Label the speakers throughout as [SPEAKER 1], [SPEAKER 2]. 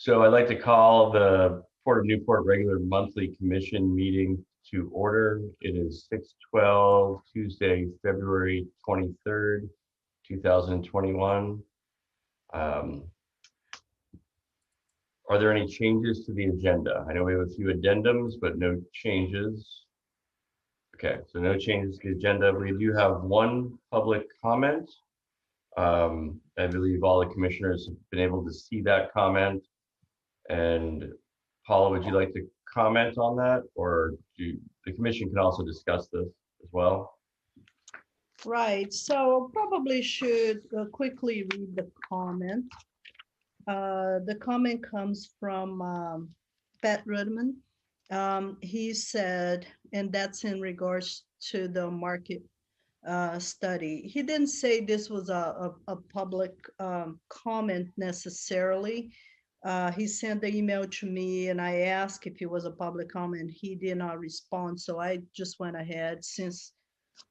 [SPEAKER 1] So I'd like to call the Port of Newport regular monthly commission meeting to order. It is 6:12, Tuesday, February 23rd, 2021. Are there any changes to the agenda? I know we have a few addendums, but no changes. Okay, so no changes to the agenda. We do have one public comment. I believe all the commissioners have been able to see that comment. And Paula, would you like to comment on that, or the commission can also discuss this as well?
[SPEAKER 2] Right, so probably should quickly read the comment. The comment comes from Pat Rudman. He said, and that's in regards to the market study. He didn't say this was a public comment necessarily. He sent the email to me and I asked if it was a public comment. He did not respond, so I just went ahead since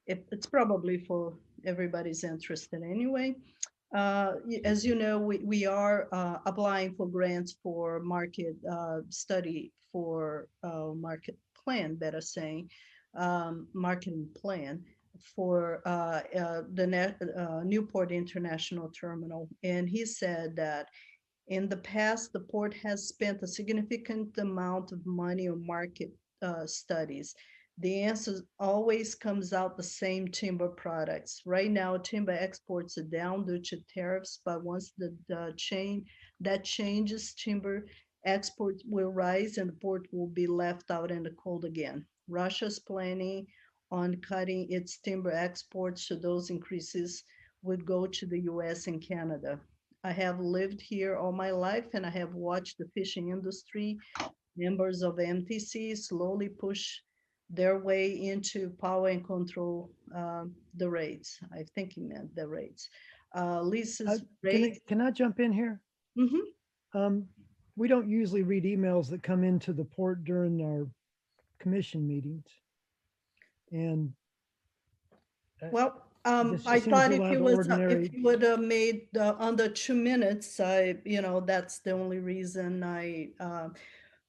[SPEAKER 2] it's probably for everybody's interested anyway. As you know, we are applying for grants for market study for market plan, better saying, marketing plan for the Newport International Terminal. And he said that in the past, the port has spent a significant amount of money on market studies. The answer always comes out the same: timber products. Right now, timber exports are down due to tariffs, but once that changes, timber exports will rise and the port will be left out in the cold again. Russia's planning on cutting its timber exports, so those increases would go to the US and Canada. I have lived here all my life and I have watched the fishing industry, members of MTC slowly push their way into power and control the rates. I think he meant the rates. Lisa's rate.
[SPEAKER 3] Can I jump in here?
[SPEAKER 2] Mhm.
[SPEAKER 3] We don't usually read emails that come into the port during our commission meetings. And
[SPEAKER 2] Well,
[SPEAKER 3] this
[SPEAKER 2] I
[SPEAKER 3] just seems a
[SPEAKER 2] thought
[SPEAKER 3] little
[SPEAKER 2] if
[SPEAKER 3] out
[SPEAKER 2] it
[SPEAKER 3] of
[SPEAKER 2] was,
[SPEAKER 3] ordinary.
[SPEAKER 2] if you would have made under 2 minutes, that's the only reason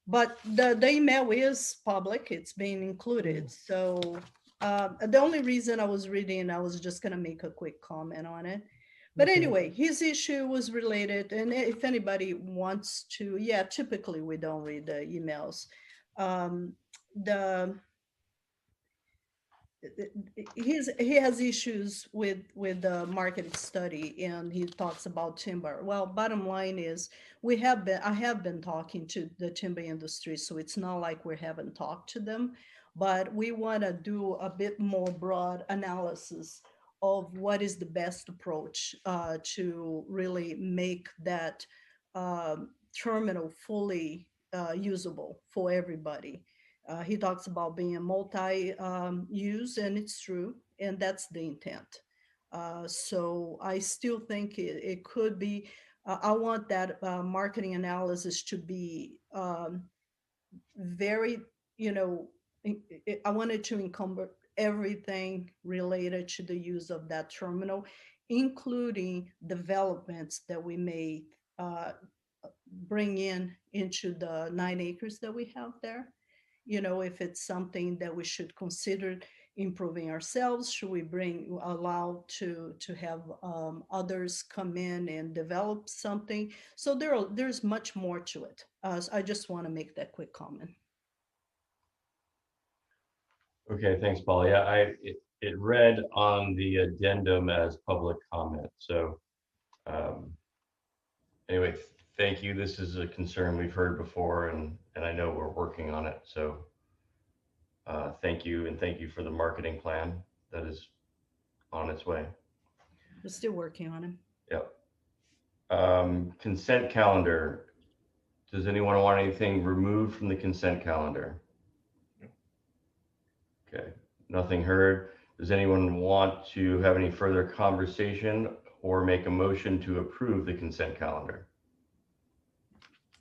[SPEAKER 2] but the email is public, it's being included. So the only reason I was reading, I was just gonna make a quick comment on it. But
[SPEAKER 3] Okay.
[SPEAKER 2] anyway, his issue was related, and if anybody wants to, yeah, typically we don't read the emails. The he has issues with the market study, and he talks about timber. Well, bottom line is I have been talking to the timber industry, so it's not like we haven't talked to them, but we want to do a bit more broad analysis of what is the best approach to really make that terminal fully usable for everybody. He talks about being a multi-use, and it's true, and that's the intent. So I still think it could be. I want that marketing analysis to be very, I wanted to encumber everything related to the use of that terminal, including developments that we may uh, bring into the 9 acres that we have there. If it's something that we should consider improving ourselves, should we allow to have others come in and develop something? So there's much more to it. I just want to make that quick comment.
[SPEAKER 1] Okay, thanks, Paul. Yeah, it read on the addendum as public comment. So anyway, thank you. This is a concern we've heard before, and I know we're working on it. So thank you, and thank you for the marketing plan that is on its way.
[SPEAKER 2] We're still working on it.
[SPEAKER 1] Yep. Consent calendar. Does anyone want anything removed from the consent calendar? Okay, nothing heard. Does anyone want to have any further conversation or make a motion to approve the consent calendar?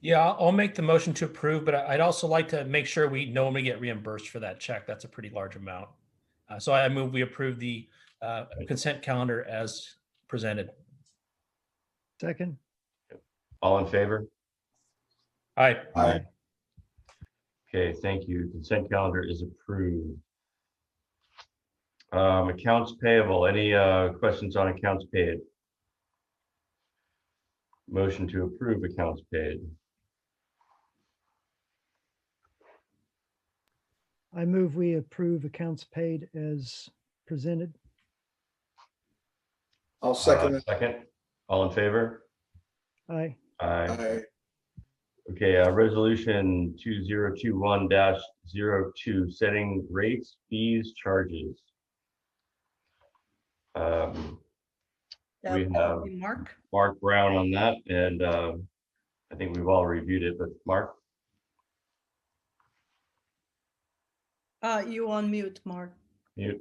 [SPEAKER 4] Yeah, I'll make the motion to approve, but I'd also like to make sure we know when we get reimbursed for that check. That's a pretty large amount. So I move we approve the consent calendar as presented.
[SPEAKER 3] Second.
[SPEAKER 1] All in favor?
[SPEAKER 4] Aye.
[SPEAKER 1] Aye. Okay, thank you. Consent calendar is approved. Accounts payable, any questions on accounts paid? Motion to approve accounts paid.
[SPEAKER 3] I move we approve accounts paid as presented.
[SPEAKER 5] I'll second it.
[SPEAKER 1] Second, all in favor?
[SPEAKER 3] Aye.
[SPEAKER 1] Aye.
[SPEAKER 5] Aye.
[SPEAKER 1] Okay, resolution 2021-02, setting rates, fees, charges.
[SPEAKER 2] That
[SPEAKER 1] We
[SPEAKER 2] would
[SPEAKER 1] have
[SPEAKER 2] be Mark.
[SPEAKER 1] Mark Brown on that, and I think we've all reviewed it, but Mark?
[SPEAKER 2] You on mute, Mark.
[SPEAKER 1] Mute.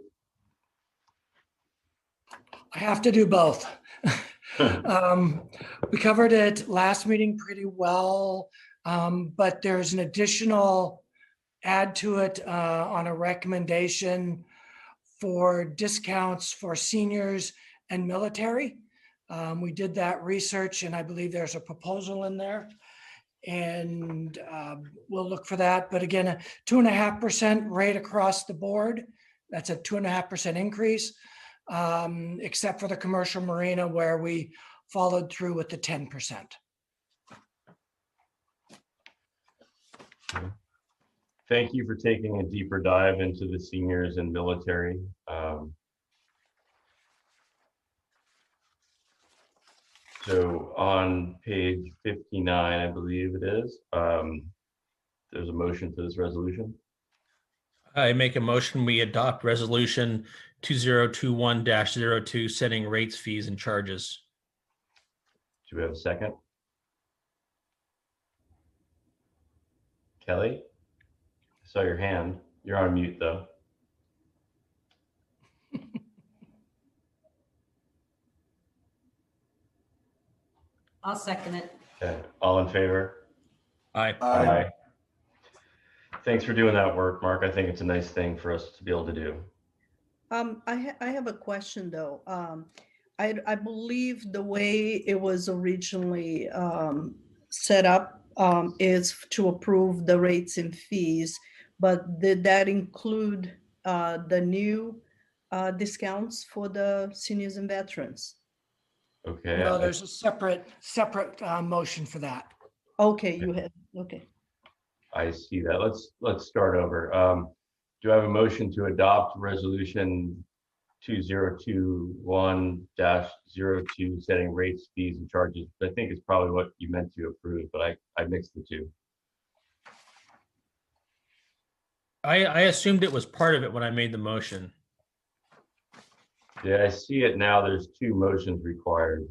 [SPEAKER 6] I have to do both. We covered it last meeting pretty well, but there's an additional add to it on a recommendation for discounts for seniors and military. We did that research and I believe there's a proposal in there. And we'll look for that. But again, a 2.5% rate across the board. That's a 2.5% increase, except for the commercial marina where we followed through with the 10%.
[SPEAKER 1] Thank you for taking a deeper dive into the seniors and military. So on page 59, I believe it is, there's a motion to this resolution.
[SPEAKER 4] I make a motion, we adopt resolution 2021-02, setting rates, fees, and charges.
[SPEAKER 1] Do we have a second? Kelly? I saw your hand. You're on mute though.
[SPEAKER 7] I'll second it.
[SPEAKER 1] Okay, all in favor?
[SPEAKER 4] Aye.
[SPEAKER 5] Aye.
[SPEAKER 1] Thanks for doing that work, Mark. I think it's a nice thing for us to be able to do.
[SPEAKER 2] I have a question though. I believe the way it was originally set up is to approve the rates and fees, but did that include the new discounts for the seniors and veterans?
[SPEAKER 1] Okay.
[SPEAKER 6] No, there's a separate motion for that.
[SPEAKER 2] Okay, you have, okay.
[SPEAKER 1] I see that. Let's start over. Do I have a motion to adopt resolution 2021-02, setting rates, fees, and charges? I think it's probably what you meant to approve, but I mixed the two.
[SPEAKER 4] I assumed it was part of it when I made the motion.
[SPEAKER 1] Yeah, I see it now. There's two motions required.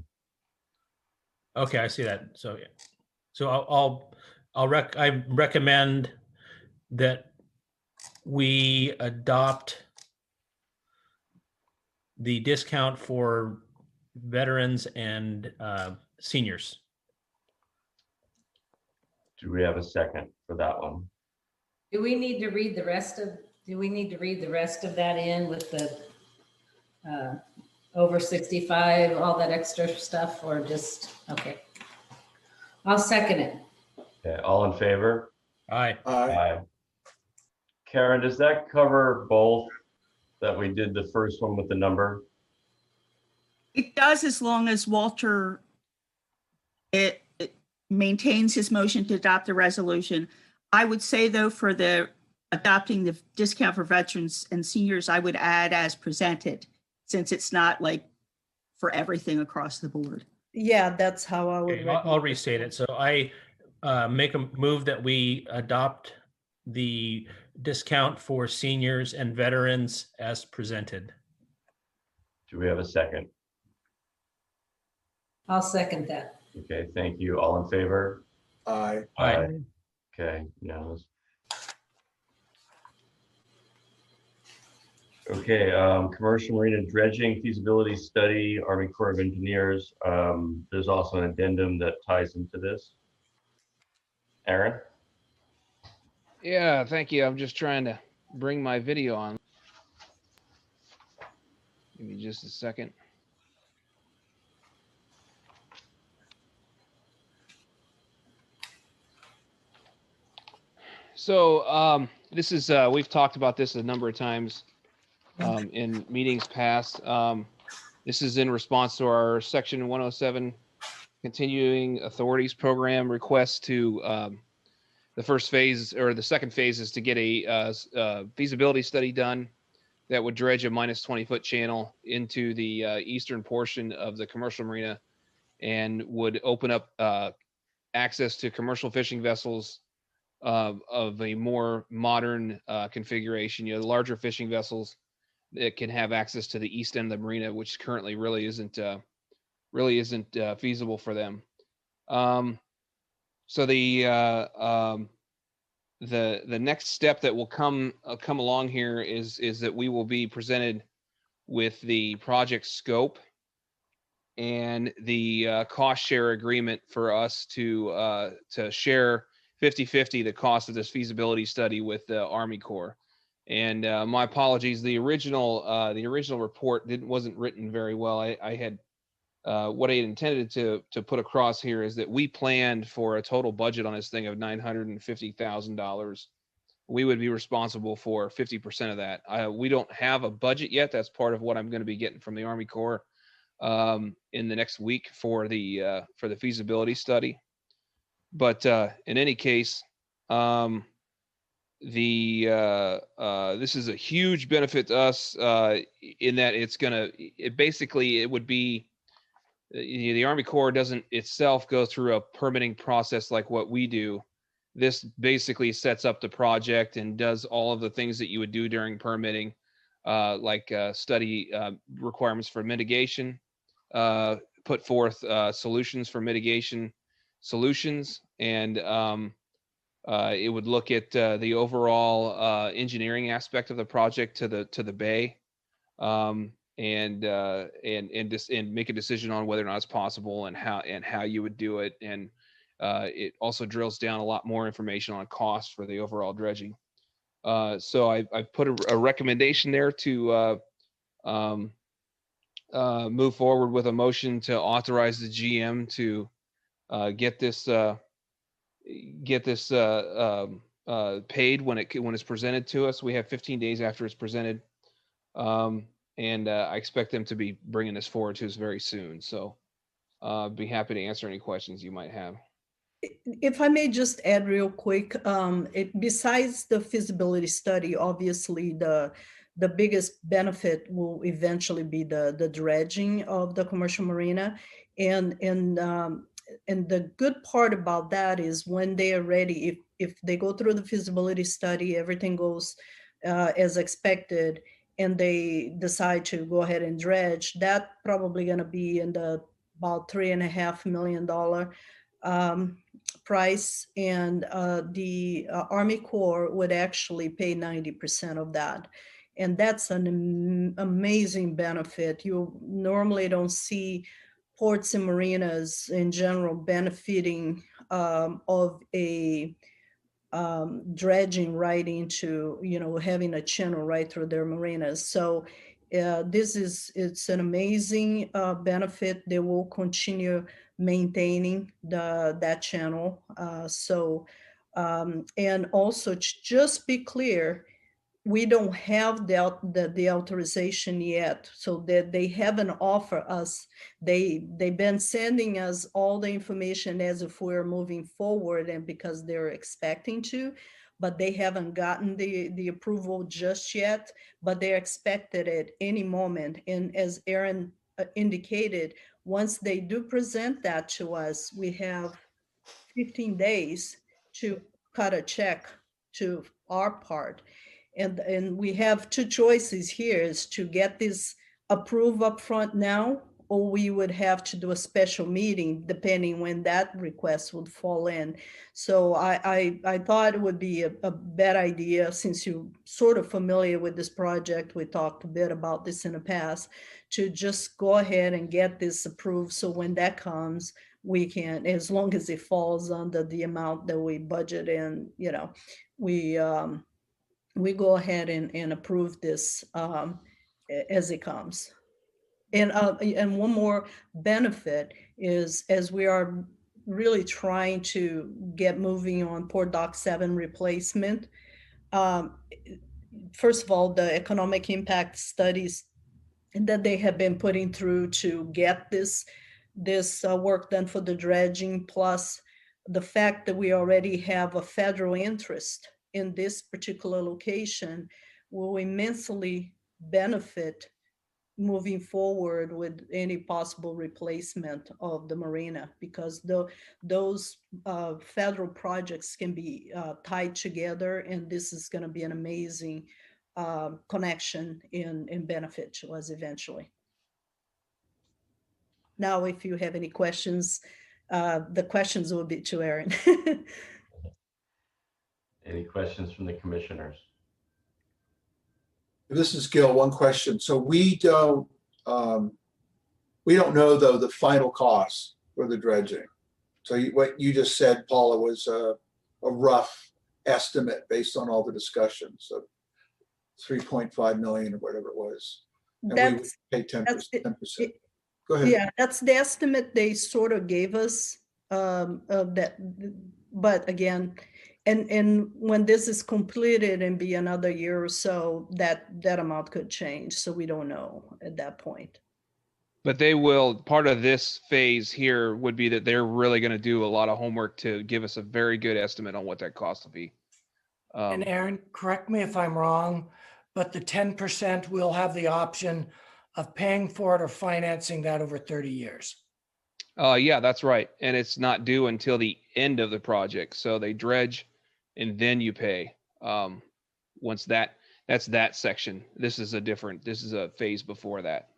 [SPEAKER 4] Okay, I see that. So, yeah. So I recommend that we adopt the discount for veterans and seniors.
[SPEAKER 1] Do we have a second for that one?
[SPEAKER 7] Do we need to read the rest of that in with the over 65, all that extra stuff, or just, okay. I'll second it.
[SPEAKER 1] Okay, all in favor?
[SPEAKER 4] Aye.
[SPEAKER 5] Aye.
[SPEAKER 1] Karen, does that cover both that we did the first one with the number?
[SPEAKER 8] It does, as long as Walter it maintains his motion to adopt the resolution. I would say, though, for the adopting the discount for veterans and seniors, I would add as presented, since it's not like for everything across the board.
[SPEAKER 2] Yeah, that's how I would.
[SPEAKER 4] Okay, I'll restate it. So I make a move that we adopt the discount for seniors and veterans as presented.
[SPEAKER 1] Do we have a second?
[SPEAKER 7] I'll second that.
[SPEAKER 1] Okay, thank you. All in favor?
[SPEAKER 5] Aye.
[SPEAKER 4] Aye.
[SPEAKER 1] Okay, no. Okay, commercial marina dredging feasibility study, Army Corps of Engineers. There's also an addendum that ties into this. Aaron?
[SPEAKER 9] Yeah, thank you. I'm just trying to bring my video on. Give me just a second. So this is, we've talked about this a number of times in meetings past. This is in response to our Section 107 Continuing Authorities Program request to the first phase, or the second phase, is to get a feasibility study done that would dredge a minus 20-foot channel into the eastern portion of the commercial marina and would open up access to commercial fishing vessels of a more modern configuration. The larger fishing vessels that can have access to the east end of the marina, which currently really isn't feasible for them. So the next step that will come along here is that we will be presented with the project scope and the cost share agreement for us to share 50-50 the cost of this feasibility study with the Army Corps. And my apologies, the original report wasn't written very well. I had what I had intended to put across here is that we planned for a total budget on this thing of $950,000. We would be responsible for 50% of that. We don't have a budget yet. That's part of what I'm going to be getting from the Army Corps in the next week for the feasibility study. But in any case, this is a huge benefit to us in that it would be, the Army Corps doesn't itself go through a permitting process like what we do. This basically sets up the project and does all of the things that you would do during permitting, like study requirements for mitigation, put forth solutions for mitigation solutions, and it would look at the overall engineering aspect of the project to the bay, and make a decision on whether or not it's possible and how you would do it. And it also drills down a lot more information on cost for the overall dredging. So I've put a recommendation there to move forward with a motion to authorize the GM to get this paid when it's presented to us. We have 15 days after it's presented. And I expect them to be bringing this forward to us very soon. So be happy to answer any questions you might have.
[SPEAKER 2] If I may just add real quick, besides the feasibility study, obviously the biggest benefit will eventually be the dredging of the commercial marina. And the good part about that is when they are ready, if they go through the feasibility study, everything goes as expected, and they decide to go ahead and dredge, that probably going to be in the about $3.5 million price, and the Army Corps would actually pay 90% of that. And that's an amazing benefit. You normally don't see ports and marinas in general benefiting of a dredging right into, having a channel right through their marinas. So it's an amazing benefit. They will continue maintaining that channel. And also, just be clear, we don't have the authorization yet, so that they haven't offered us. They've been sending us all the information as if we're moving forward, and because they're expecting to, but they haven't gotten the approval just yet. But they're expected at any moment. And as Aaron indicated, once they do present that to us, we have 15 days to cut a check to our part. And we have two choices here: is to get this approved up front now, or we would have to do a special meeting depending when that request would fall in. So I thought it would be a bad idea, since you're sort of familiar with this project, we talked a bit about this in the past, to just go ahead and get this approved. So when that comes, we can, as long as it falls under the amount that we budget in, we go ahead and approve this as it comes. And one more benefit is, as we are really trying to get moving on Port Dock 7 replacement. Um, First of all, the economic impact studies that they have been putting through to get this work done for the dredging, plus the fact that we already have a federal interest in this particular location will immensely benefit moving forward with any possible replacement of the marina, because those federal projects can be tied together, and this is going to be an amazing connection in benefit to us eventually. Now, if you have any questions, the questions will be to Aaron.
[SPEAKER 1] Any questions from the commissioners?
[SPEAKER 5] This is Gil. One question. So we don't know though the final cost for the dredging. So what you just said, Paula, was a rough estimate based on all the discussions of 3.5 million or whatever it was. And we would pay 10%. Go ahead.
[SPEAKER 2] Yeah, that's the estimate they sort of gave us. That, but again, and when this is completed and be another year or so, that amount could change. So we don't know at that point.
[SPEAKER 9] But they will, part of this phase here would be that they're really going to do a lot of homework to give us a very good estimate on what that cost will be.
[SPEAKER 6] And Aaron, correct me if I'm wrong, but the 10% will have the option of paying for it or financing that over 30 years.
[SPEAKER 9] Yeah, that's right. And it's not due until the end of the project. So they dredge and then you pay. Once that's that section. This is a phase before that.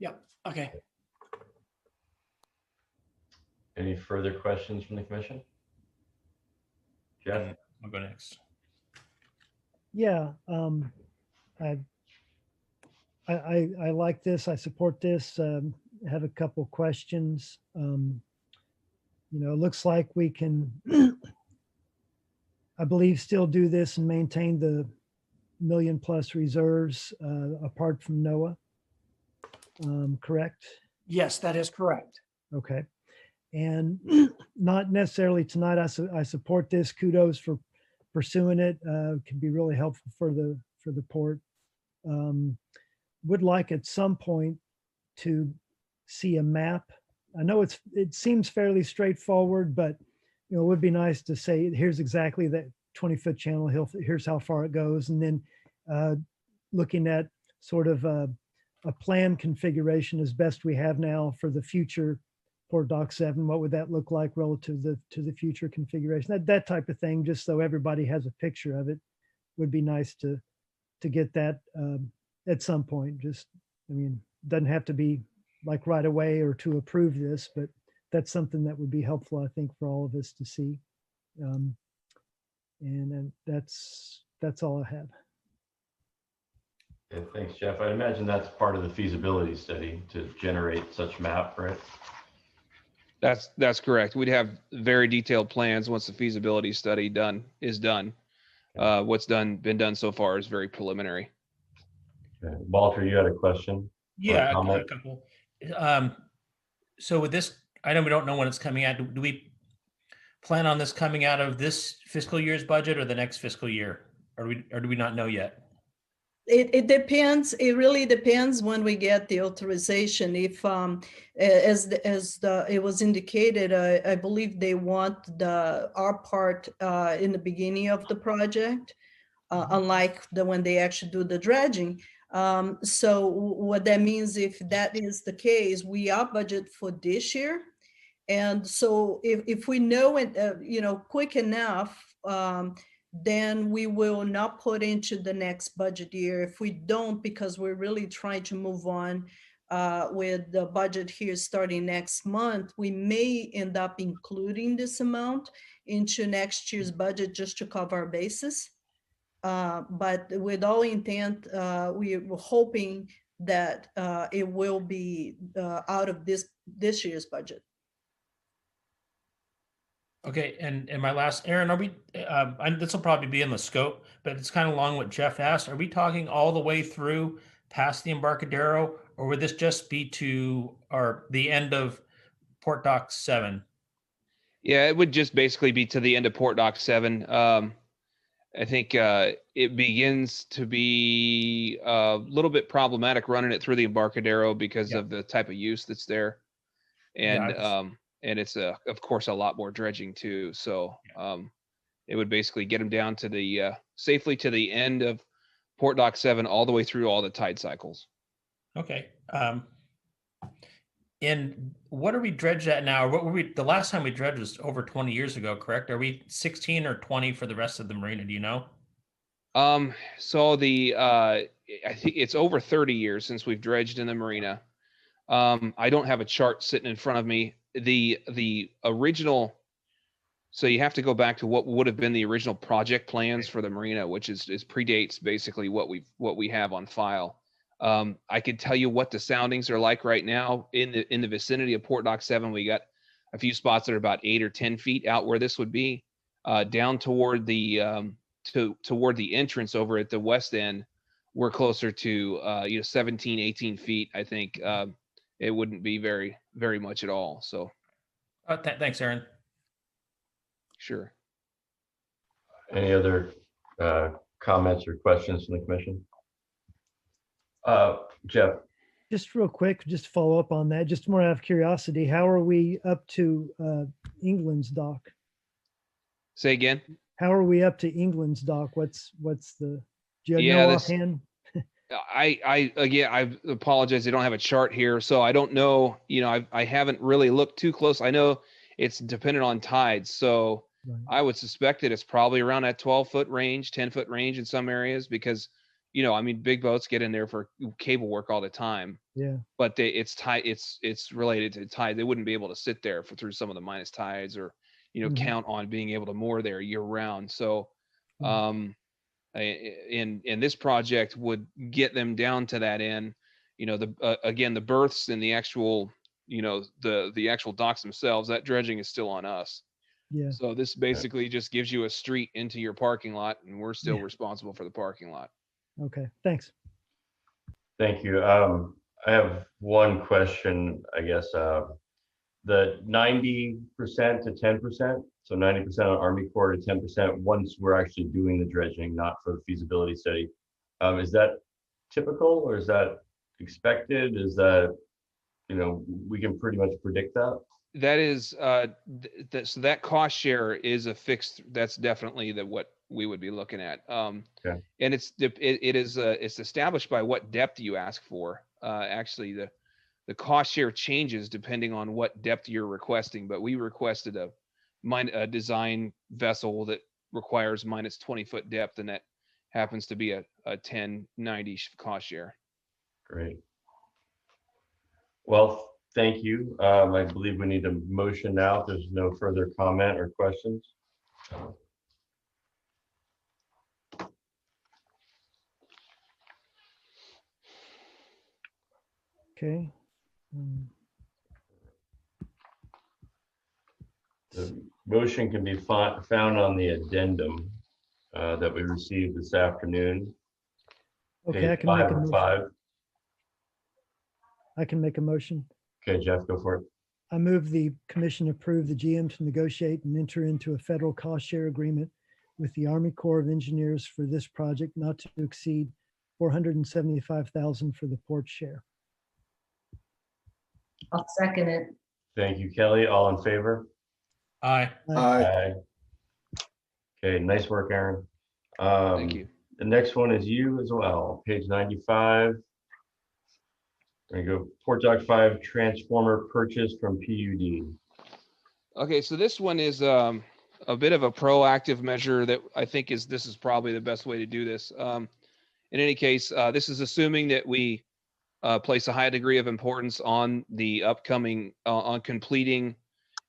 [SPEAKER 6] Yep. Okay.
[SPEAKER 1] Any further questions from the commission? Jeff?
[SPEAKER 4] I'll go next.
[SPEAKER 3] Yeah, I like this. I support this. I have a couple questions. It looks like we can, I believe, still do this and maintain the $1 million+ reserves apart from NOAA. Correct?
[SPEAKER 6] Yes, that is correct.
[SPEAKER 3] Okay. And not necessarily tonight. I support this. Kudos for pursuing it. Can be really helpful for the port. Would like at some point to see a map. I know it seems fairly straightforward, but it would be nice to say, here's exactly that 20-foot channel. Here's how far it goes. And then looking at sort of a plan configuration as best we have now for the future Port Dock 7. What would that look like relative to the future configuration? That type of thing, just so everybody has a picture of it. Would be nice to get that at some point. Doesn't have to be like right away or to approve this, but that's something that would be helpful, I think, for all of us to see. And then that's all I have.
[SPEAKER 1] Okay, thanks, Jeff. I imagine that's part of the feasibility study to generate such map, right?
[SPEAKER 9] That's correct. We'd have very detailed plans once the feasibility study is done. What's been done so far is very preliminary.
[SPEAKER 1] Okay. Walter, you had a question?
[SPEAKER 4] Yeah,
[SPEAKER 1] comment?
[SPEAKER 4] a couple. So with this, I know we don't know when it's coming out. Do we plan on this coming out of this fiscal year's budget or the next fiscal year? Or do we not know yet?
[SPEAKER 2] It depends. It really depends when we get the authorization. If, it was indicated, I believe they want our part in the beginning of the project, unlike when they actually do the dredging. So what that means, if that is the case, we are budget for this year. And so if we know it, quick enough, then we will not put into the next budget year. If we don't, because we're really trying to move on with the budget here starting next month, we may end up including this amount into next year's budget just to cover our bases. But with all intent, we were hoping that it will be out of this year's budget.
[SPEAKER 4] Okay, and my last, Aaron, are we? This will probably be in the scope, but it's kind of along what Jeff asked. Are we talking all the way through past the Embarcadero, or would this just be to the end of Port Dock 7?
[SPEAKER 9] Yeah, it would just basically be to the end of Port Dock 7. I think it begins to be a little bit problematic running it through the Embarcadero because
[SPEAKER 4] Yeah.
[SPEAKER 9] of the type of use that's there.
[SPEAKER 4] Yeah,
[SPEAKER 9] And it's of course a lot more dredging too. So it would basically get them down to the safely to the end of Port Dock 7 all the way through all the tide cycles.
[SPEAKER 4] Okay. And what are we dredged at now? Or what were we, the last time we dredged was over 20 years ago, correct? Are we 16 or 20 for the rest of the marina? Do you know?
[SPEAKER 9] So I think it's over 30 years since we've dredged in the marina. I don't have a chart sitting in front of me. The original, so you have to go back to what would have been the original project plans for the marina, which is predates basically what we have on file. I could tell you what the soundings are like right now in the vicinity of Port Dock 7. We got a few spots that are about 8 or 10 feet out where this would be. Down toward the toward the entrance over at the west end, we're closer to 17, 18 feet. I think it wouldn't be very much at all. So
[SPEAKER 4] Thanks, Aaron.
[SPEAKER 9] sure.
[SPEAKER 1] Any other comments or questions from the commission? Jeff,
[SPEAKER 3] Just real quick, just to follow up on that, just more out of curiosity, how are we up to England's dock?
[SPEAKER 9] Say again.
[SPEAKER 3] How are we up to England's dock? What's the, do you
[SPEAKER 9] Yeah,
[SPEAKER 3] know
[SPEAKER 9] this-
[SPEAKER 3] offhand?
[SPEAKER 9] Again, I apologize. I don't have a chart here, so I don't know. I haven't really looked too close. I know it's dependent on tides, so
[SPEAKER 3] Right.
[SPEAKER 9] I would suspect that it's probably around that 12-foot range, 10-foot range in some areas because, big boats get in there for cable work all the time,
[SPEAKER 3] Yeah,
[SPEAKER 9] but it's tide. It's related to tide. They wouldn't be able to sit there through some of the minus tides or,
[SPEAKER 3] Mhm.
[SPEAKER 9] count on being able to moor there year round. So,
[SPEAKER 3] Mhm.
[SPEAKER 9] and this project would get them down to that end. Again, the berths and the actual, the actual docks themselves, that dredging is still on us.
[SPEAKER 3] yeah,
[SPEAKER 9] So this basically just gives you a street into your parking lot, and we're still
[SPEAKER 3] Yeah.
[SPEAKER 9] responsible for the parking lot.
[SPEAKER 3] okay, thanks.
[SPEAKER 1] thank you. I have one question, I guess. The 90% to 10%, so 90% on Army Corps to 10% once we're actually doing the dredging, not for the feasibility study. Is that typical or is that expected? Is that, we can pretty much predict that?
[SPEAKER 9] That is, so that cost share is a fixed, that's definitely what we would be looking at.
[SPEAKER 1] Okay.
[SPEAKER 9] And it's established by what depth you ask for. Actually, the cost share changes depending on what depth you're requesting, but we requested a design vessel that requires minus 20-foot depth, and that happens to be a 1090 cost share.
[SPEAKER 1] Great. Well, thank you. I believe we need a motion now. If there's no further comment or questions.
[SPEAKER 3] Okay.
[SPEAKER 1] The motion can be found on the addendum that we received this afternoon.
[SPEAKER 3] Okay, I
[SPEAKER 1] page
[SPEAKER 3] can make a
[SPEAKER 1] 5 of
[SPEAKER 3] motion.
[SPEAKER 1] 5.
[SPEAKER 3] I can make a motion.
[SPEAKER 1] Okay, Jeff, go for it.
[SPEAKER 3] I move the commission approve the GM to negotiate and enter into a federal cost share agreement with the Army Corps of Engineers for this project not to exceed $475,000 for the port share.
[SPEAKER 7] I'll second it.
[SPEAKER 1] Thank you, Kelly. All in favor?
[SPEAKER 4] Aye.
[SPEAKER 1] Aye. Okay, nice work, Aaron.
[SPEAKER 9] Thank you.
[SPEAKER 1] The next one is you as well, page 95. There you go, Port Dock 5 transformer purchase from PUD.
[SPEAKER 9] Okay, so this one is a bit of a proactive measure that I think this is probably the best way to do this. In any case, this is assuming that we place a high degree of importance on the upcoming, on completing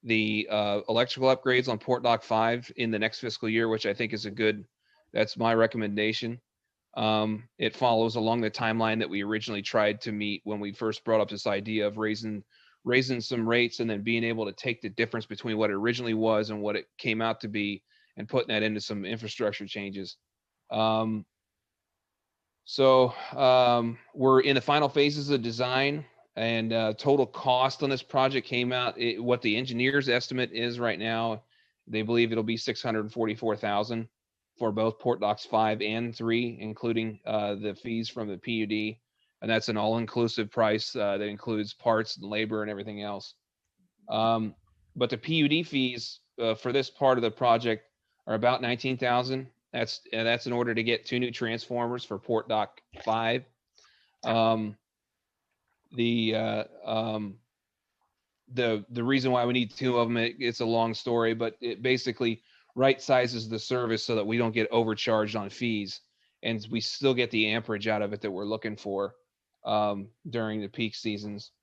[SPEAKER 9] the electrical upgrades on Port Dock 5 in the next fiscal year, which I think is that's my recommendation. It follows along the timeline that we originally tried to meet when we first brought up this idea of raising some rates and then being able to take the difference between what it originally was and what it came out to be and putting that into some infrastructure changes. So we're in the final phases of design And total cost on this project came out, what the engineer's estimate is right now, they believe it'll be 644,000 for both Port Docs 5 and 3, including the fees from the PUD. And that's an all-inclusive price that includes parts and labor and everything else. But the PUD fees for this part of the project are about 19,000. That's in order to get 2 new transformers for Port Doc 5. The reason why we need 2 of them, it's a long story, but it basically right sizes the service so that we don't get overcharged on fees, and we still get the amperage out of it that we're looking for during the peak seasons.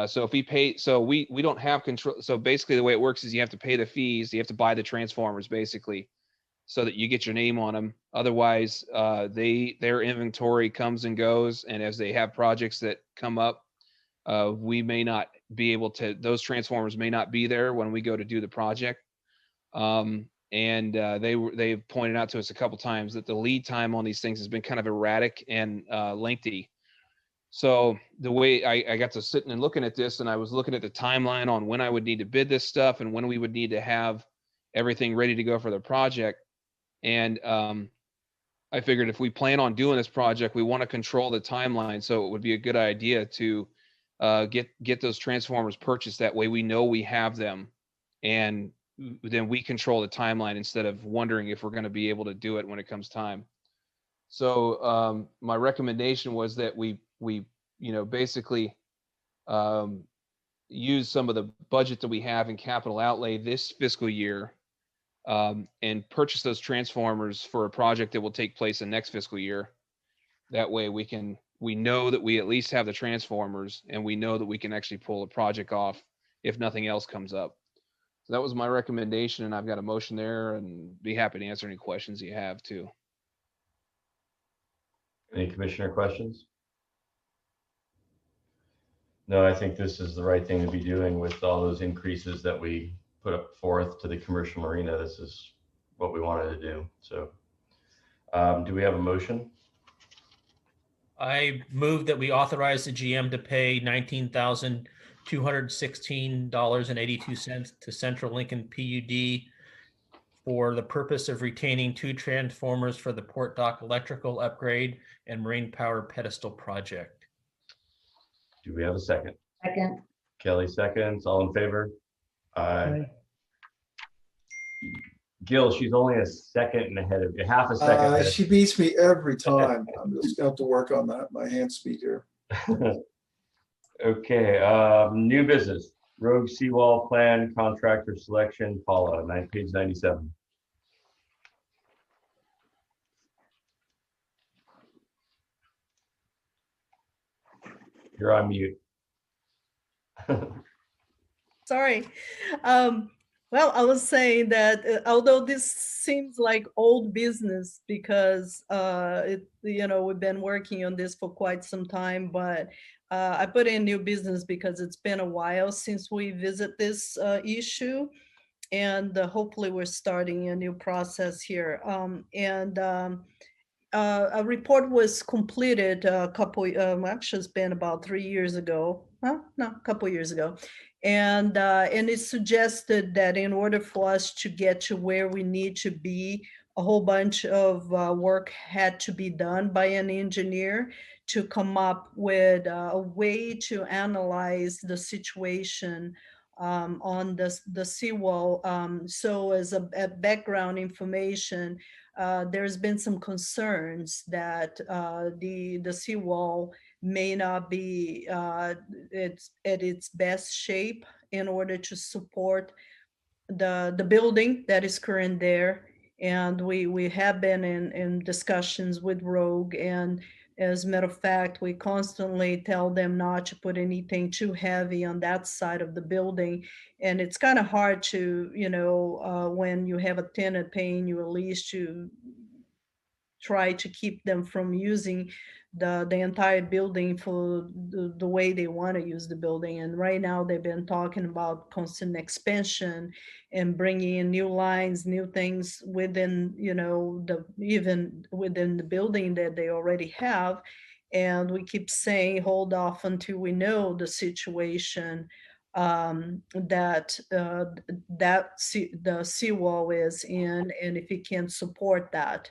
[SPEAKER 9] So if we pay, so we don't have control. So basically the way it works is you have to pay the fees, you have to buy the transformers basically, so that you get your name on them. Otherwise, their inventory comes and goes, and as they have projects that come up, we may not be able to. Those transformers may not be there when we go to do the project. They've pointed out to us a couple times that the lead time on these things has been kind of erratic and lengthy. So the way I got to sitting and looking at this, and I was looking at the timeline on when I would need to bid this stuff and when we would need to have everything ready to go for the project. And I figured if we plan on doing this project, we want to control the timeline. So it would be a good idea to get those transformers purchased. That way we know we have them, and then we control the timeline instead of wondering if we're going to be able to do it when it comes time. So my recommendation was that we basically use some of the budget that we have in capital outlay this fiscal year and purchase those transformers for a project that will take place in next fiscal year. That way we know that we at least have the transformers, and we know that we can actually pull a project off if nothing else comes up. So that was my recommendation, and I've got a motion there, and be happy to answer any questions you have too.
[SPEAKER 1] Any commissioner questions? No, I think this is the right thing to be doing with all those increases that we put up forth to the commercial marina. This is what we wanted to do. So do we have a motion?
[SPEAKER 4] I move that we authorize the GM to pay $19,216.82 to Central Lincoln PUD for the purpose of retaining 2 transformers for the Port Dock electrical upgrade and marine power pedestal project.
[SPEAKER 1] Do we have a second?
[SPEAKER 7] Second.
[SPEAKER 1] Kelly seconds. All in favor?
[SPEAKER 3] Aye.
[SPEAKER 1] Gil, she's only a second ahead of you, half a second ahead.
[SPEAKER 5] She beats me every time. I'm just gonna have to work on that, my hand speed here.
[SPEAKER 1] Okay, new business, rogue seawall plan, contractor selection, Paula, page 97. You're on mute.
[SPEAKER 2] Sorry. Well, I was saying that although this seems like old business because we've been working on this for quite some time, but I put in new business because it's been a while since we visit this issue, and hopefully we're starting a new process here. A report was completed actually it's been about 3 years ago. A couple years ago. And it suggested that in order for us to get to where we need to be, a whole bunch of work had to be done by an engineer to come up with a way to analyze the situation on the seawall. So as a background information, there's been some concerns that the seawall may not be at its best shape in order to support the building that is current there. And we have been in discussions with Rogue, and as a matter of fact, we constantly tell them not to put anything too heavy on that side of the building. And it's kind of hard to, when you have a tenant paying you a lease, to try to keep them from using the entire building for the way they want to use the building. And right now they've been talking about constant expansion and bringing in new lines, new things within, even within the building that they already have. And we keep saying, hold off until we know the situation that the seawall is in, and if it can support that.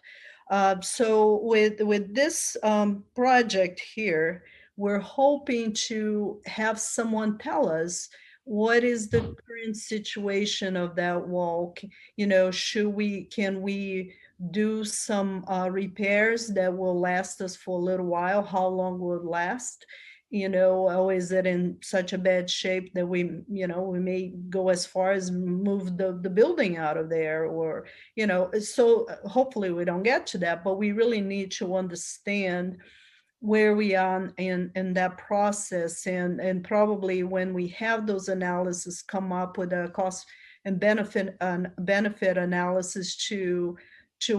[SPEAKER 2] So with this project here, we're hoping to have someone tell us what is the current situation of that wall. You know, can we do some repairs that will last us for a little while? How long will it last? You know, or is it in such a bad shape that we may go as far as move the building out of there, or, you know, so hopefully we don't get to that, but we really need to understand where we are in that process, and probably when we have those analysis, come up with a cost and benefit analysis to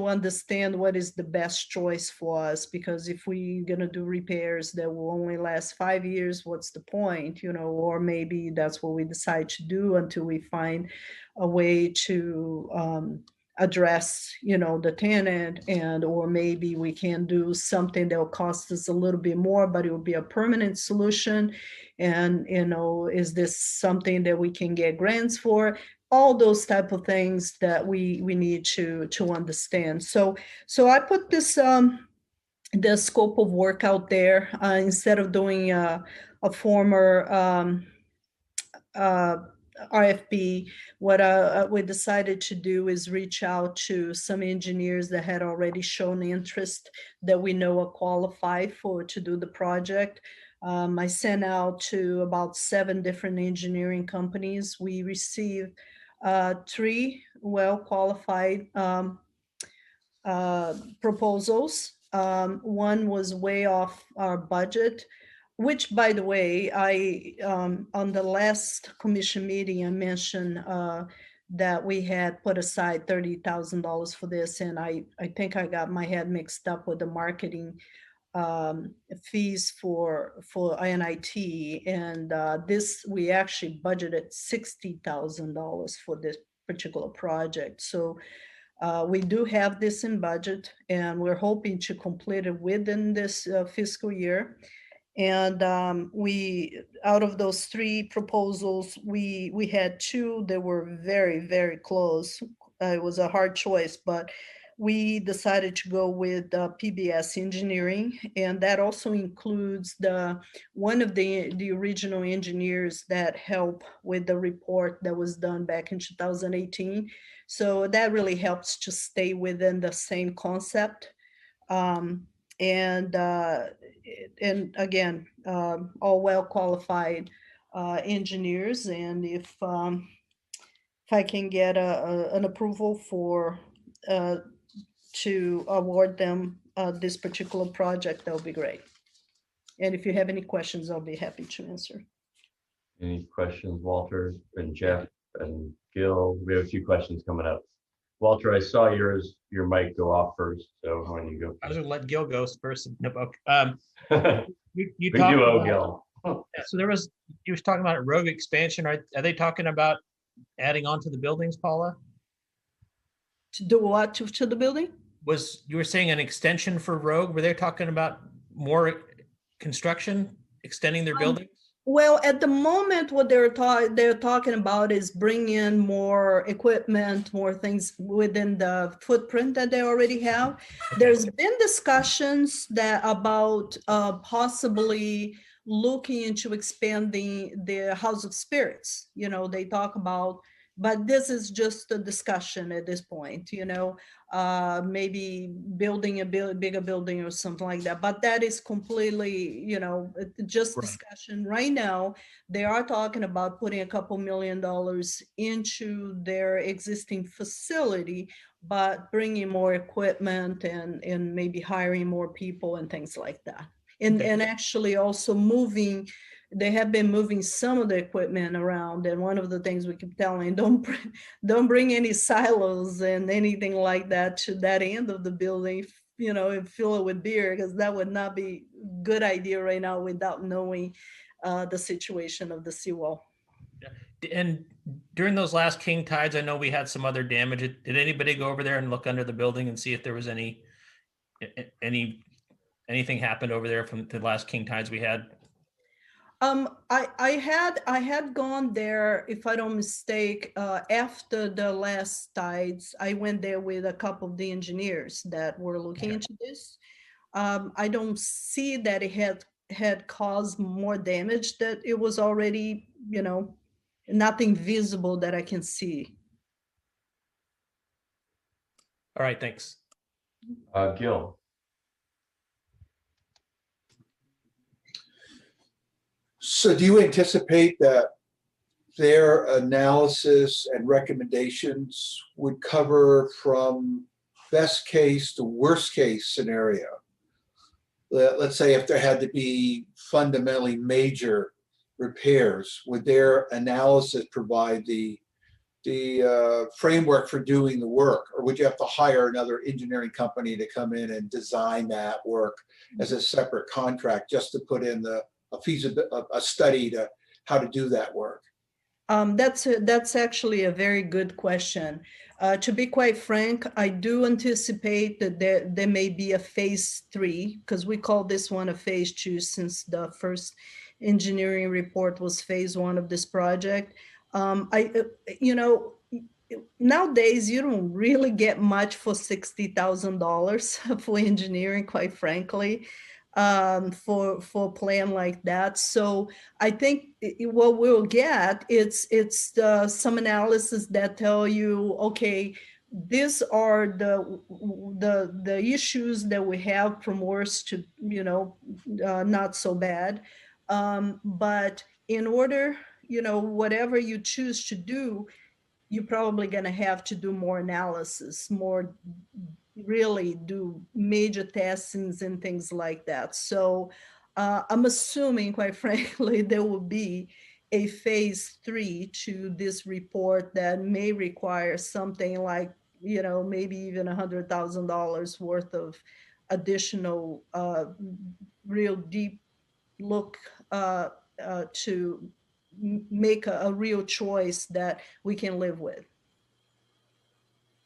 [SPEAKER 2] understand what is the best choice for us. Because if we're going to do repairs that will only last 5 years, what's the point, you know? Or maybe that's what we decide to do until we find a way to address, you know, the tenant, and or maybe we can do something that will cost us a little bit more, but it will be a permanent solution. And, you know, is this something that we can get grants for? All those type of things that we need to understand. So I put this the scope of work out there instead of doing a former RFP. What we decided to do is reach out to some engineers that had already shown interest, that we know are qualified to do the project. I sent out to about 7 different engineering companies. We received 3 well-qualified proposals. One was way off our budget, which, by the way, I on the last commission meeting, I mentioned that we had put aside $30,000 for this, and I think I got my head mixed up with the marketing fees for NIT, and this, we actually budgeted $60,000 for this particular project. So we do have this in budget, and we're hoping to complete it within this fiscal year. And we, out of those 3 proposals, we had 2 that were very, very close. It was a hard choice, but we decided to go with PBS Engineering, and that also includes one of the original engineers that helped with the report that was done back in 2018. So that really helps to stay within the same concept. And again, all well-qualified engineers. And if I can get an approval to award them this particular project, that would be great. And if you have any questions, I'll be happy to answer.
[SPEAKER 1] Any questions, Walter and Jeff and Gil? We have a few questions coming up. Walter, I saw your mic go off first, so why don't you go?
[SPEAKER 4] I was gonna let Gil go first. Nope, okay. You
[SPEAKER 1] We
[SPEAKER 4] talked
[SPEAKER 1] do owe
[SPEAKER 4] about-
[SPEAKER 1] Gil.
[SPEAKER 4] Yeah, so you was talking about rogue expansion. Are they talking about adding on to the buildings, Paula?
[SPEAKER 2] To do what to the building?
[SPEAKER 4] You were saying an extension for Rogue? Were they talking about more construction, extending their buildings?
[SPEAKER 2] Well, at the moment, what they're talking about is bringing in more equipment, more things within the footprint that they already have. There's been discussions about possibly looking into expanding the House of Spirits. You know, they talk about, but this is just a discussion at this point, you know, maybe building a bigger building or something like that. But that is completely, you know, just discussion. Right now, they are talking about putting a couple $1 million into their existing facility, but bringing more equipment and maybe hiring more people and things like that. And actually also moving. They have been moving some of the equipment around, and one of the things we keep telling, don't bring any silos and anything like that to that end of the building, you know, and fill it with beer, because that would not be a good idea right now without knowing the situation of the seawall.
[SPEAKER 4] And during those last king tides, I know we had some other damage. Did anybody go over there and look under the building and see if there was any Anything happened over there from the last King Tides we had?
[SPEAKER 2] I had gone there, if I don't mistake, after the last tides. I went there with a couple of the engineers that were looking
[SPEAKER 4] Okay.
[SPEAKER 2] into this. I don't see that it had caused more damage, that it was already, nothing visible that I can see.
[SPEAKER 4] All right, thanks.
[SPEAKER 1] Gil,
[SPEAKER 5] So do you anticipate that their analysis and recommendations would cover from best case to worst case scenario? Let's say if there had to be fundamentally major repairs, would their analysis provide the framework for doing the work? Or would you have to hire another engineering company to come in and design that work as a separate contract just to put in a study to how to do that work?
[SPEAKER 2] That's actually a very good question. To be quite frank, I do anticipate that there may be a phase 3, because we call this one a phase 2 since the first engineering report was phase 1 of this project. Nowadays you don't really get much for $60,000 for engineering, quite frankly, for a plan like that. So I think what we'll get, it's some analysis that tell you, okay, these are the issues that we have from worse to not so bad. But in order, whatever you choose to do, you're probably going to have to do more analysis, really do major testings and things like that. So I'm assuming, quite frankly, there will be a phase 3 to this report that may require something like, maybe even $100,000 worth of additional real deep look to make a real choice that we can live with.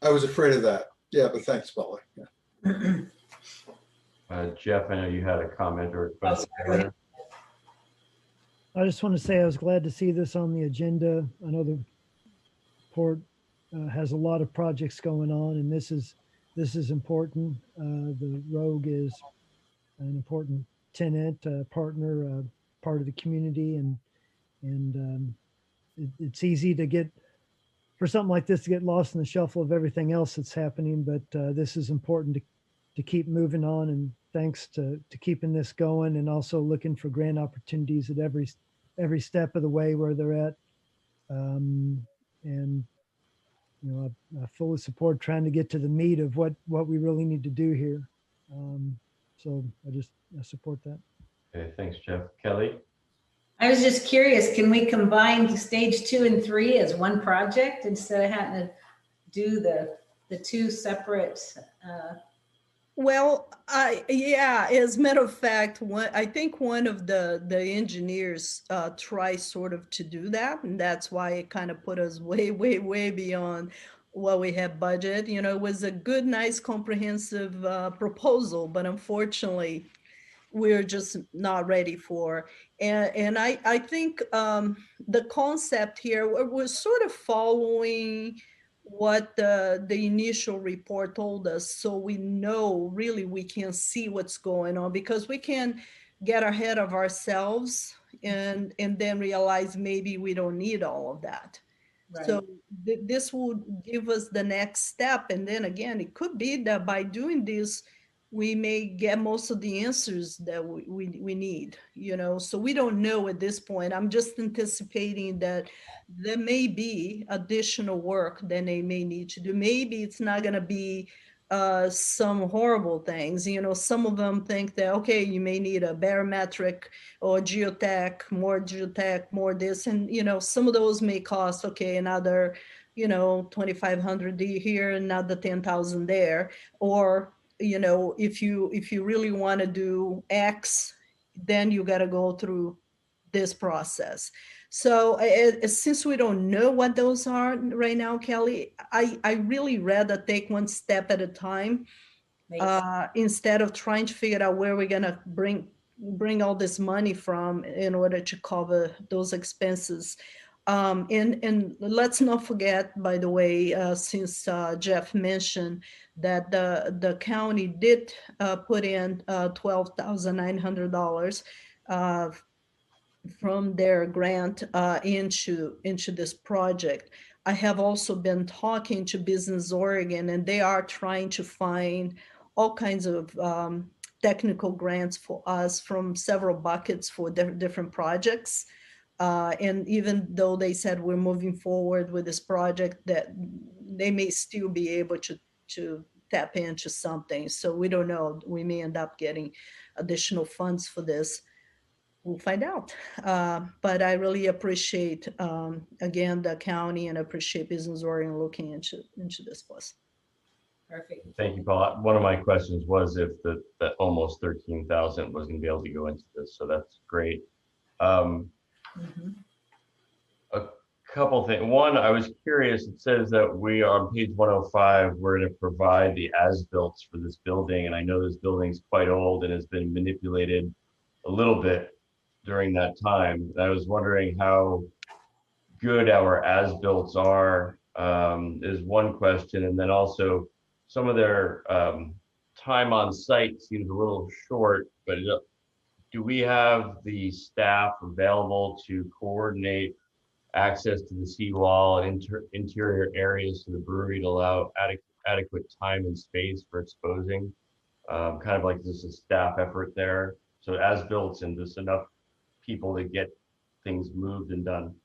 [SPEAKER 5] I was afraid of that. Yeah, but thanks, Paula. Yeah.
[SPEAKER 1] Jeff, I know you had a comment or a question.
[SPEAKER 7] sorry.
[SPEAKER 3] I just want to say I was glad to see this on the agenda. I know the port has a lot of projects going on, and this is important. The Rogue is an important tenant, partner, part of the community, and it's easy to get, for something like this, to get lost in the shuffle of everything else that's happening. But this is important to keep moving on, and thanks to keeping this going, and also looking for grant opportunities at every step of the way where they're at. And I fully support trying to get to the meat of what we really need to do here. So I support that.
[SPEAKER 1] Okay, thanks, Jeff. Kelly?
[SPEAKER 7] I was just curious, can we combine stage 2 and 3 as one project instead of having to do the two separate?
[SPEAKER 2] Well, as a matter of fact, I think one of the engineers tried sort of to do that, and that's why it kind of put us way, way, way beyond what we had budget. It was a good, nice, comprehensive proposal, but unfortunately, we're just not ready for. And I think the concept here was sort of following what the initial report told us, so we know really we can see what's going on, because we can get ahead of ourselves and then realize maybe we don't need all of that.
[SPEAKER 7] Right.
[SPEAKER 2] So this will give us the next step, and then again, it could be that by doing this we may get most of the answers that we need, so we don't know at this point. I'm just anticipating that there may be additional work that they may need to do.Maybe it's not going to be some horrible things. Some of them think that, okay, you may need a barometric or geotech, more this, and some of those may cost, okay, another, $2,500 here, another 10,000 there, or if you really want to do X, then you got to go through this process. So since we don't know what those are right now, Kelly, I really rather take one step at a time instead of trying to figure out where we're gonna bring all this money from in order to cover those expenses. And let's not forget, by the way, since Jeff mentioned that the county did put in $12,900 from their grant into this project. I have also been talking to Business Oregon, and they are trying to find all kinds of technical grants for us from several buckets for different projects. And even though they said we're moving forward with this project, that they may still be able to tap into something. So we don't know. We may end up getting additional funds for this. We'll find out. But I really appreciate, again, the county, and appreciate Business Oregon looking into this for us.
[SPEAKER 7] Perfect.
[SPEAKER 1] Thank you, Paul. One of my questions was if that almost 13,000 was going to be able to go into this, so that's great.
[SPEAKER 7] Mhm.
[SPEAKER 1] A couple things. One, I was curious. It says that we are on page 105. We're going to provide the as-built for this building, and I know this building's quite old and has been manipulated a little bit during that time. And I was wondering how good our as-built are, is one question, and then also some of their time on site seems a little short, but do we have the staff available to coordinate access to the seawall and interior areas to the brewery to allow adequate time and space for exposing? Kind of like this is a staff effort there. So as built and just enough people to get things moved and done.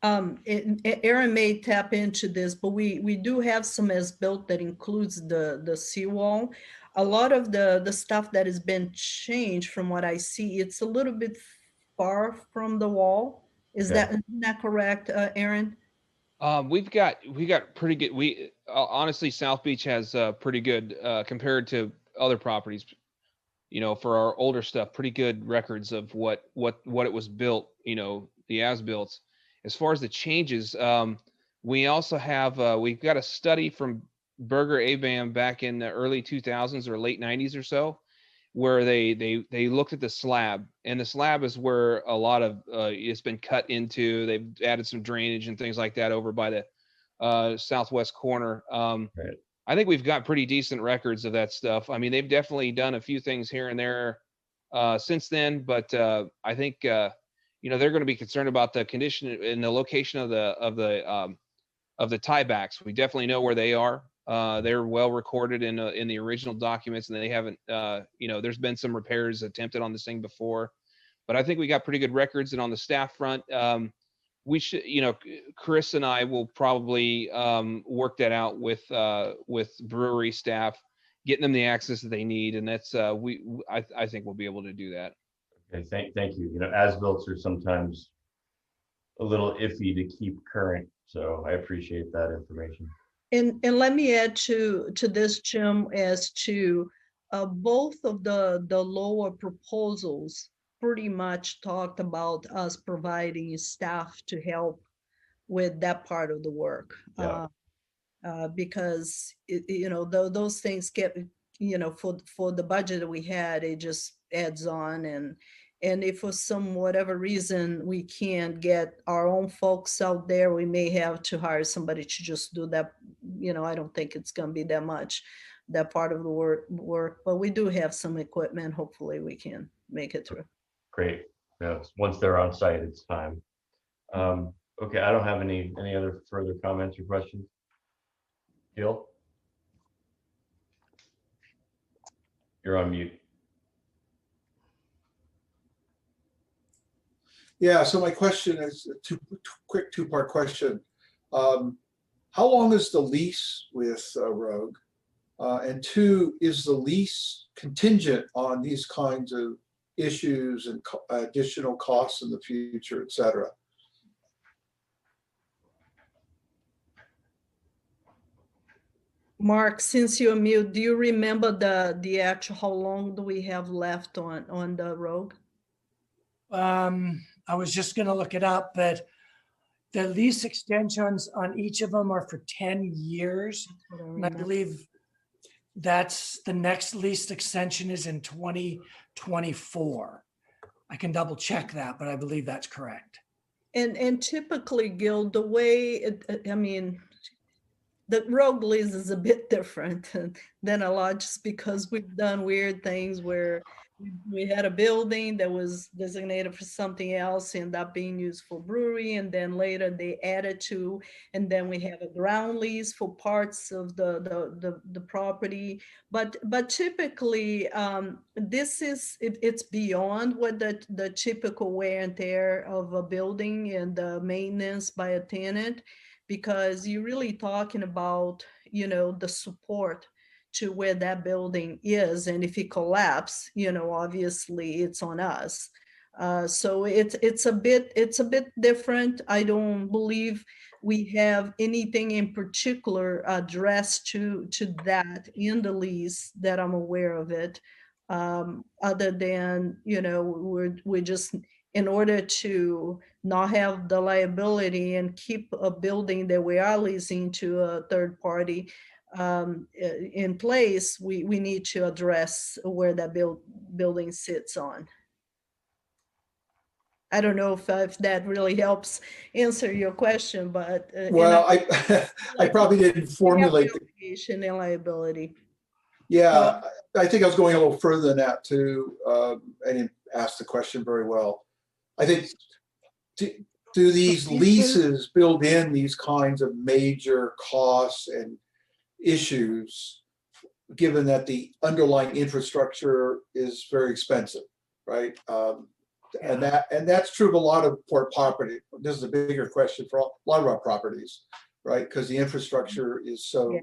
[SPEAKER 2] Aaron may tap into this, but we do have some as-built that includes the seawall. A lot of the stuff that has been changed from what I see, it's a little bit far from the wall. Isn't that correct, Aaron?
[SPEAKER 9] We got pretty good. Honestly, South Beach has pretty good compared to other properties. You know, for our older stuff, pretty good records of what it was built. You know, the as-built. As far as the changes, we also have we've got a study from Berger ABAM back in the early 2000s or late 90s or so, where they looked at the slab, and the slab is where a lot of it's been cut into. They've added some drainage and things like that over by the southwest corner.
[SPEAKER 1] Right.
[SPEAKER 9] I think we've got pretty decent records of that stuff. I mean, they've definitely done a few things here and there since then, but I think you know, they're going to be concerned about the condition and the location of the tiebacks. We definitely know where they are. They're well recorded in the original documents, and they haven't. You know, there's been some repairs attempted on this thing before, but I think we got pretty good records. And on the staff front, we should, you know, Chris and I will probably work that out with brewery staff, getting them the access that they need, and that's I think we'll be able to do that.
[SPEAKER 1] Okay, thank you. You know, as-built are sometimes a little iffy to keep current, so I appreciate that information.
[SPEAKER 2] And let me add to this, Jim, as to both of the lower proposals pretty much talked about us providing staff to help with that part of the work.
[SPEAKER 1] Yeah.
[SPEAKER 2] Because you know, those things get, you know, for the budget that we had, it just adds on, and if for some whatever reason we can't get our own folks out there, we may have to hire somebody to just do that. You know, I don't think it's going to be that much, that part of the work, but we do have some equipment. Hopefully we can make it through.
[SPEAKER 1] Great. Yeah, once they're on site, it's time. Okay, I don't have any other further comments or questions. Gil? You're on mute.
[SPEAKER 5] Yeah, so my question is a quick two-part question. How long is the lease with Rogue? And two, is the lease contingent on these kinds of issues and additional costs in the future, et cetera?
[SPEAKER 2] Mark, since you're mute, do you remember the actual, how long do we have left on the Rogue?
[SPEAKER 6] I was just going to look it up, but the lease extensions on each of them are for 10 years. And I believe That's the next lease extension is in 2024. I can double check that, but I believe that's correct.
[SPEAKER 2] And typically, Gil, the way, I mean, the road lease is a bit different than a lot, just because we've done weird things where we had a building that was designated for something else, ended up being used for brewery, and then later they added to, and then we have a ground lease for parts of the property. But typically, it's beyond what the typical wear and tear of a building and the maintenance by a tenant, because you're really talking about, the support to where that building is. And if it collapse, obviously it's on us. So it's a bit different. I don't believe we have anything in particular addressed to that in the lease that I'm aware of it. Other than, we're just, in order to not have the liability and keep a building that we are leasing to a third party in place, we need to address where that building sits on. I don't know if that really helps answer your question, but
[SPEAKER 5] Well, I probably didn't formulate.
[SPEAKER 2] Obligation and liability.
[SPEAKER 5] Yeah, I think I was going a little further than that too. I didn't ask the question very well. I think, do these leases build in these kinds of major costs and issues, given that the underlying infrastructure is very expensive, right? And that's true of a lot of port property. This is a bigger question for a lot of our properties, right? Because the infrastructure is so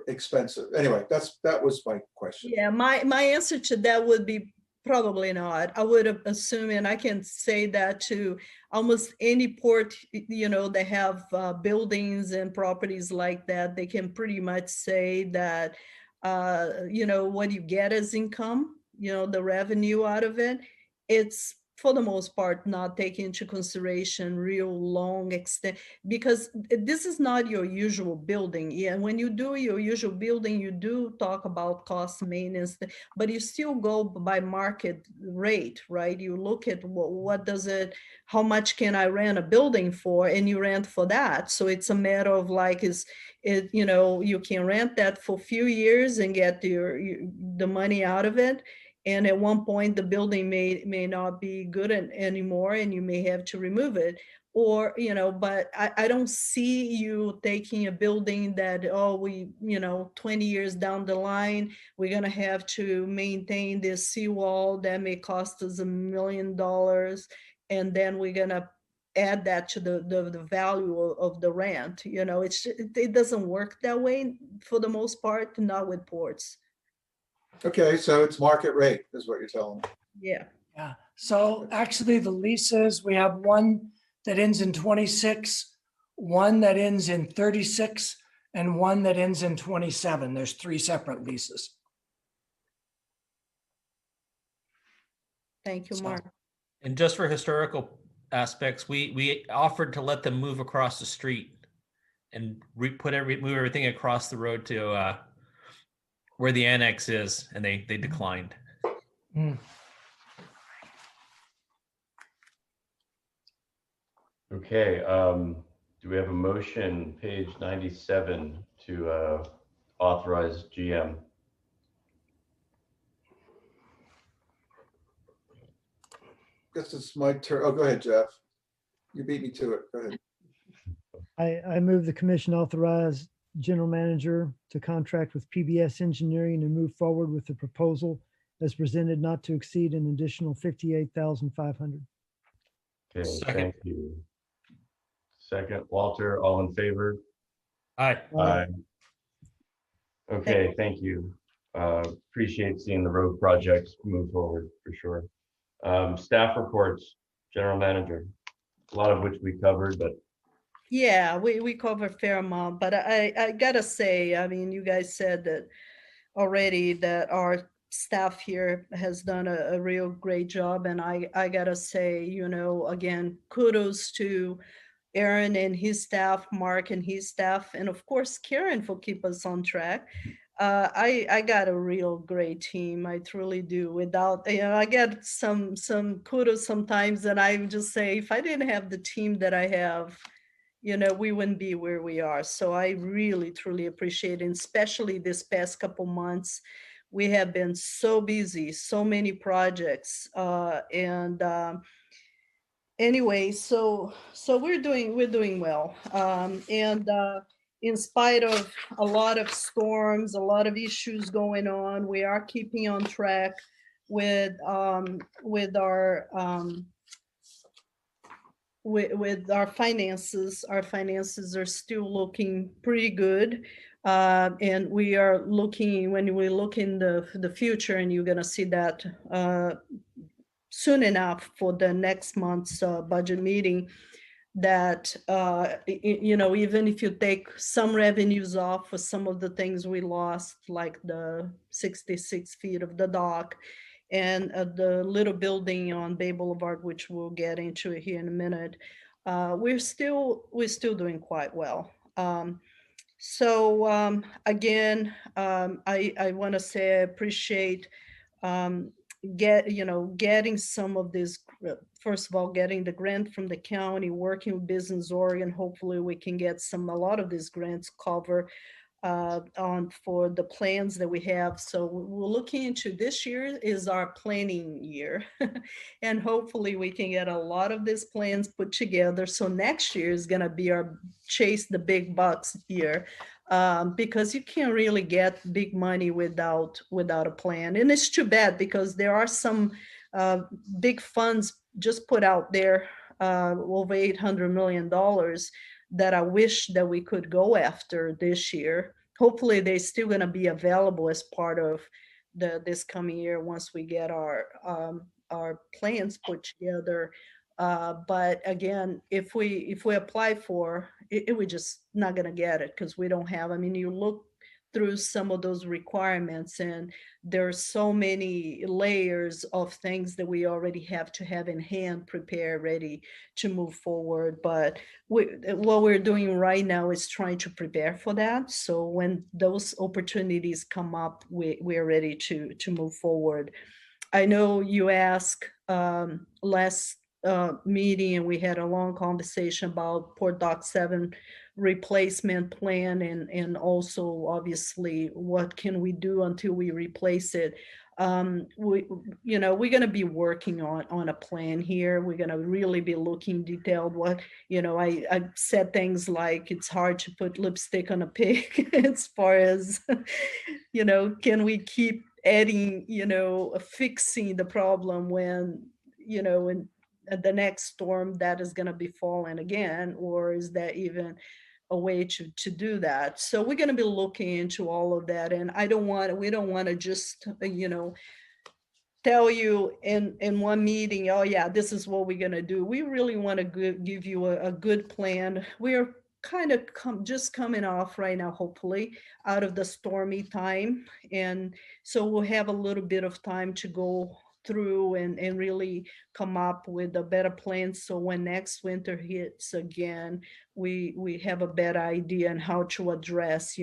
[SPEAKER 5] expensive. Anyway, that was my question.
[SPEAKER 2] Yeah, my answer to that would be probably not. I would assume, and I can say that to almost any port, they have buildings and properties like that. They can pretty much say that, what you get as income, the revenue out of it, it's for the most part not taking into consideration real long extent, because this is not your usual building. Yeah, when you do your usual building, you do talk about cost maintenance, but you still go by market rate, right? You look at how much can I rent a building for, and you rent for that. So it's a matter of like, you can rent that for a few years and get the money out of it. And at one point, the building may not be good anymore, and you may have to remove it. Or, but I don't see you taking a building that, 20 years down the line, we're going to have to maintain this seawall that may cost us $1 million. And then we're going to add that to the value of the rent. It doesn't work that way for the most part, not with ports.
[SPEAKER 5] Okay, so it's market rate is what you're telling me.
[SPEAKER 2] Yeah.
[SPEAKER 6] Yeah. So actually the leases, we have one that ends in 26, one that ends in 36, and one that ends in 27. There's 3 separate leases.
[SPEAKER 2] Thank you, Mark.
[SPEAKER 4] And just for historical aspects, we offered to let them move across the street and move everything across the road to where the annex is, and they declined.
[SPEAKER 1] Okay, do we have a motion, page 97, to authorize GM?
[SPEAKER 5] Guess it's my turn. Oh, go ahead, Jeff. You beat me to it. Go ahead.
[SPEAKER 3] I move the commission authorize general manager to contract with PBS Engineering and move forward with the proposal as presented, not to exceed an additional $58,500.
[SPEAKER 1] Okay,
[SPEAKER 4] Second.
[SPEAKER 1] thank you. Second, Walter, all in favor?
[SPEAKER 4] Aye.
[SPEAKER 1] Aye. Okay, thank you. Appreciate seeing the road projects move forward for sure. Staff reports, general manager, a lot of which we covered, but
[SPEAKER 2] Yeah, we cover a fair amount, but I gotta say, I mean, you guys said that already, that our staff here has done a real great job. And I gotta say, again, kudos to Aaron and his staff, Mark and his staff, and of course, Karen for keep us on track. I got a real great team. I truly do. Without, I get some kudos sometimes, and I would just say, if I didn't have the team that I have, we wouldn't be where we are. So I really, truly appreciate it, especially this past couple months. We have been so busy, so many projects, and anyway, so we're doing well, and in spite of a lot of storms, a lot of issues going on, we are keeping on track with with our finances. Our finances are still looking pretty good. And we are looking, when we look in the future, and you're going to see that soon enough for the next month's budget meeting, that even if you take some revenues off for some of the things we lost, like the 66 feet of the dock and the little building on Bay Boulevard, which we'll get into here in a minute, we're still doing quite well. Again, I want to say I appreciate getting some of this. First of all, getting the grant from the county, working with Business Oregon. Hopefully, we can get a lot of these grants cover for the plans that we have. So we're looking into, this year is our planning year, and hopefully we can get a lot of these plans put together. So next year is going to be our chase the big bucks year, because you can't really get big money without a plan. And it's too bad, because there are some big funds just put out there, over $800 million, that I wish that we could go after this year. Hopefully they're still going to be available as part of this coming year once we get our plans put together. But again, if we apply for it, we're just not going to get it, because we don't have, you look through some of those requirements, and there are so many layers of things that we already have to have in hand, prepared, ready to move forward. But what we're doing right now is trying to prepare for that. So when those opportunities come up, we're ready to move forward. I know you asked last meeting, and we had a long conversation about Port Dock 7 replacement plan, and also obviously what can we do until we replace it. We're going to be working on a plan here. We're going to really be looking detailed. What I said things like, it's hard to put lipstick on a pig as far as can we keep adding, fixing the problem when in the next storm that is going to be falling again, or is that even a way to do that? So we're going to be looking into all of that, and we don't want to just tell you in one meeting, oh yeah, this is what we're going to do. We really want to give you a good plan. We're kind of just coming off right now, hopefully, out of the stormy time, and so we'll have a little bit of time to go through and really come up with a better plan, so when next winter hits again, we have a better idea on how to address,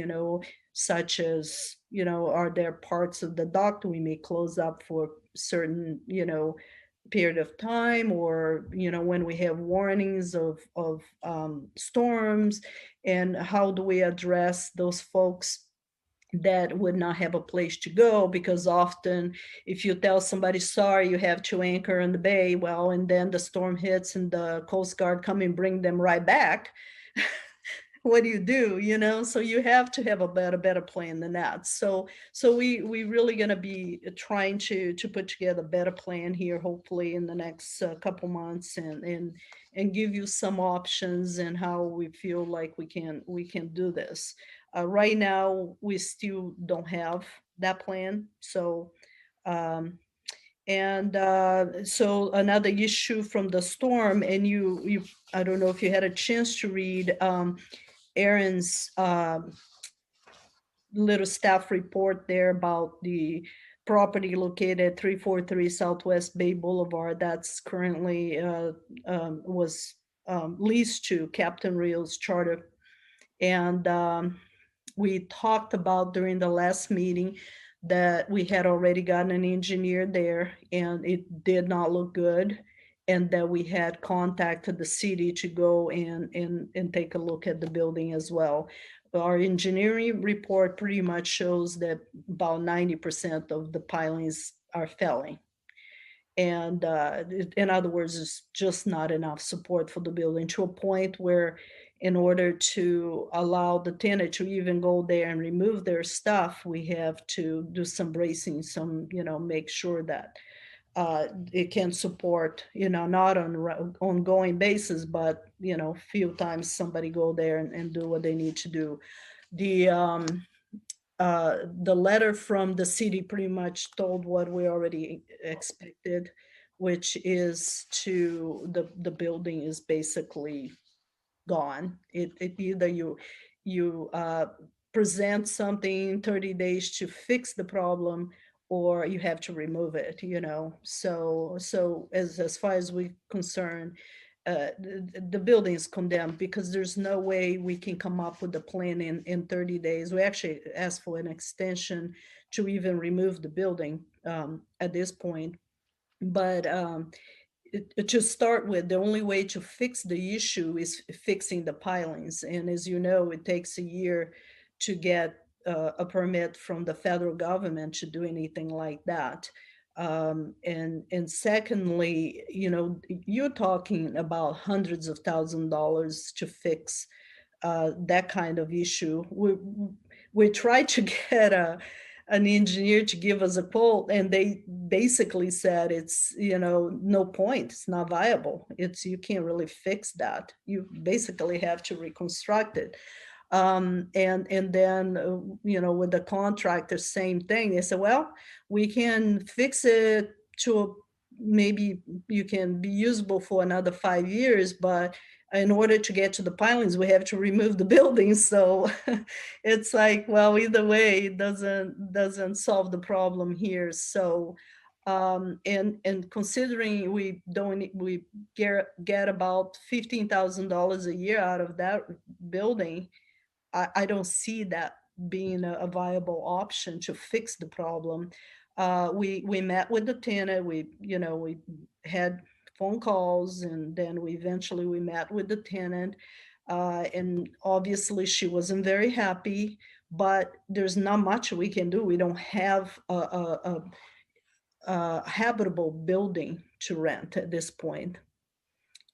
[SPEAKER 2] such as, are there parts of the dock we may close up for certain, period of time, or when we have warnings of storms, and how do we address those folks that would not have a place to go, because often if you tell somebody, sorry, you have to anchor in the bay, well, and then the storm hits and the Coast Guard come and bring them right back, what do you do? So you have to have a better plan than that. So we really going to be trying to put together a better plan here, hopefully in the next couple months, and give you some options and how we feel like we can do this. Right now, we still don't have that plan. So, so another issue from the storm, and you I don't know if you had a chance to read Aaron's little staff report there about the property located at 343 Southwest Bay Boulevard that's currently was leased to Captain Rios Charter. And we talked about during the last meeting that we had already gotten an engineer there and it did not look good. And that we had contacted the city to go and take a look at the building as well. Our engineering report pretty much shows that about 90% of the pilings are failing. And in other words, it's just not enough support for the building to a point where in order to allow the tenant to even go there and remove their stuff, we have to do some bracing, make sure that it can support, not on ongoing basis, but, few times somebody go there and do what they need to do. The letter from the city pretty much told what we already expected, which is the building is basically gone. It either you present something in 30 days to fix the problem, or you have to remove it, So as far as we're concerned, the building is condemned because there's no way we can come up with a plan in 30 days. We actually asked for an extension to even remove the building at this point. But to start with, the only way to fix the issue is fixing the pilings. And as you know, it takes a year to get a permit from the federal government to do anything like that. And secondly, you're talking about hundreds of $1,000s to fix that kind of issue. We tried to get an engineer to give us a quote, and they basically said it's no point, it's not viable, you can't really fix that, you basically have to reconstruct it. And then with the contractor, same thing. They said, well, we can fix it to maybe you can be usable for another 5 years, but in order to get to the pilings, we have to remove the building. So it's like, well, either way, it doesn't solve the problem here. So and considering we get about $15,000 a year out of that building, I don't see that being a viable option to fix the problem. We met with the tenant, we had phone calls, and then we met with the tenant. And obviously she wasn't very happy, but there's not much we can do. We don't have a habitable building to rent at this point.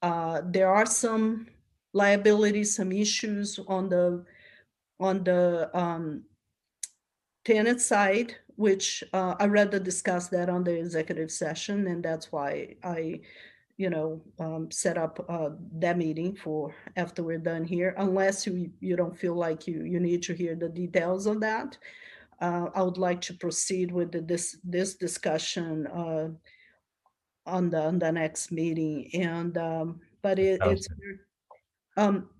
[SPEAKER 2] There are some liabilities, some issues on the tenant side, which I rather discuss that on the executive session, and that's why I set up that meeting for after we're done here, unless you don't feel like you need to hear the details of that. I would like to proceed with this discussion on the next meeting, and but it's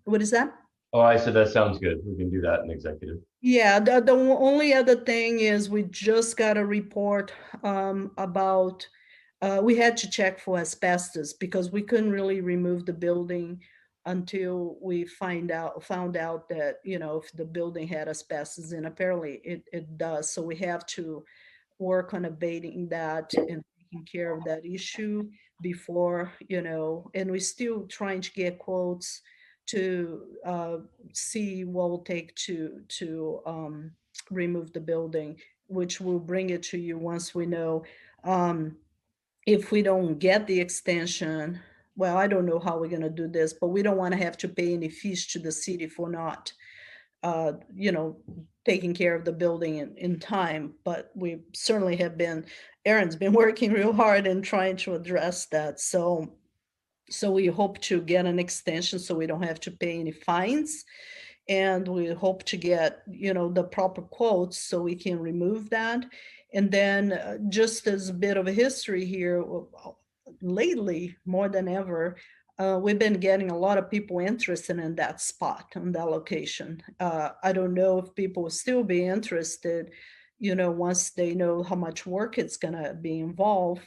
[SPEAKER 2] what is that?
[SPEAKER 1] Oh, I said that sounds good. We can do that in executive.
[SPEAKER 2] Yeah, the only other thing is we just got a report about we had to check for asbestos because we couldn't really remove the building until we found out that if the building had asbestos, and apparently it does. So we have to work on abating that and taking care of that issue before, and we're still trying to get quotes to see what will take to remove the building, which will bring it to you once we know. If we don't get the extension, well, I don't know how we're going to do this, but we don't want to have to pay any fees to the city for not, taking care of the building in time. But we certainly have been, Aaron's been working real hard and trying to address that. So we hope to get an extension so we don't have to pay any fines. And we hope to get, the proper quotes so we can remove that. And then just as a bit of a history here, lately, more than ever, we've been getting a lot of people interested in that spot, on that location. I don't know if people will still be interested, once they know how much work it's going to be involved.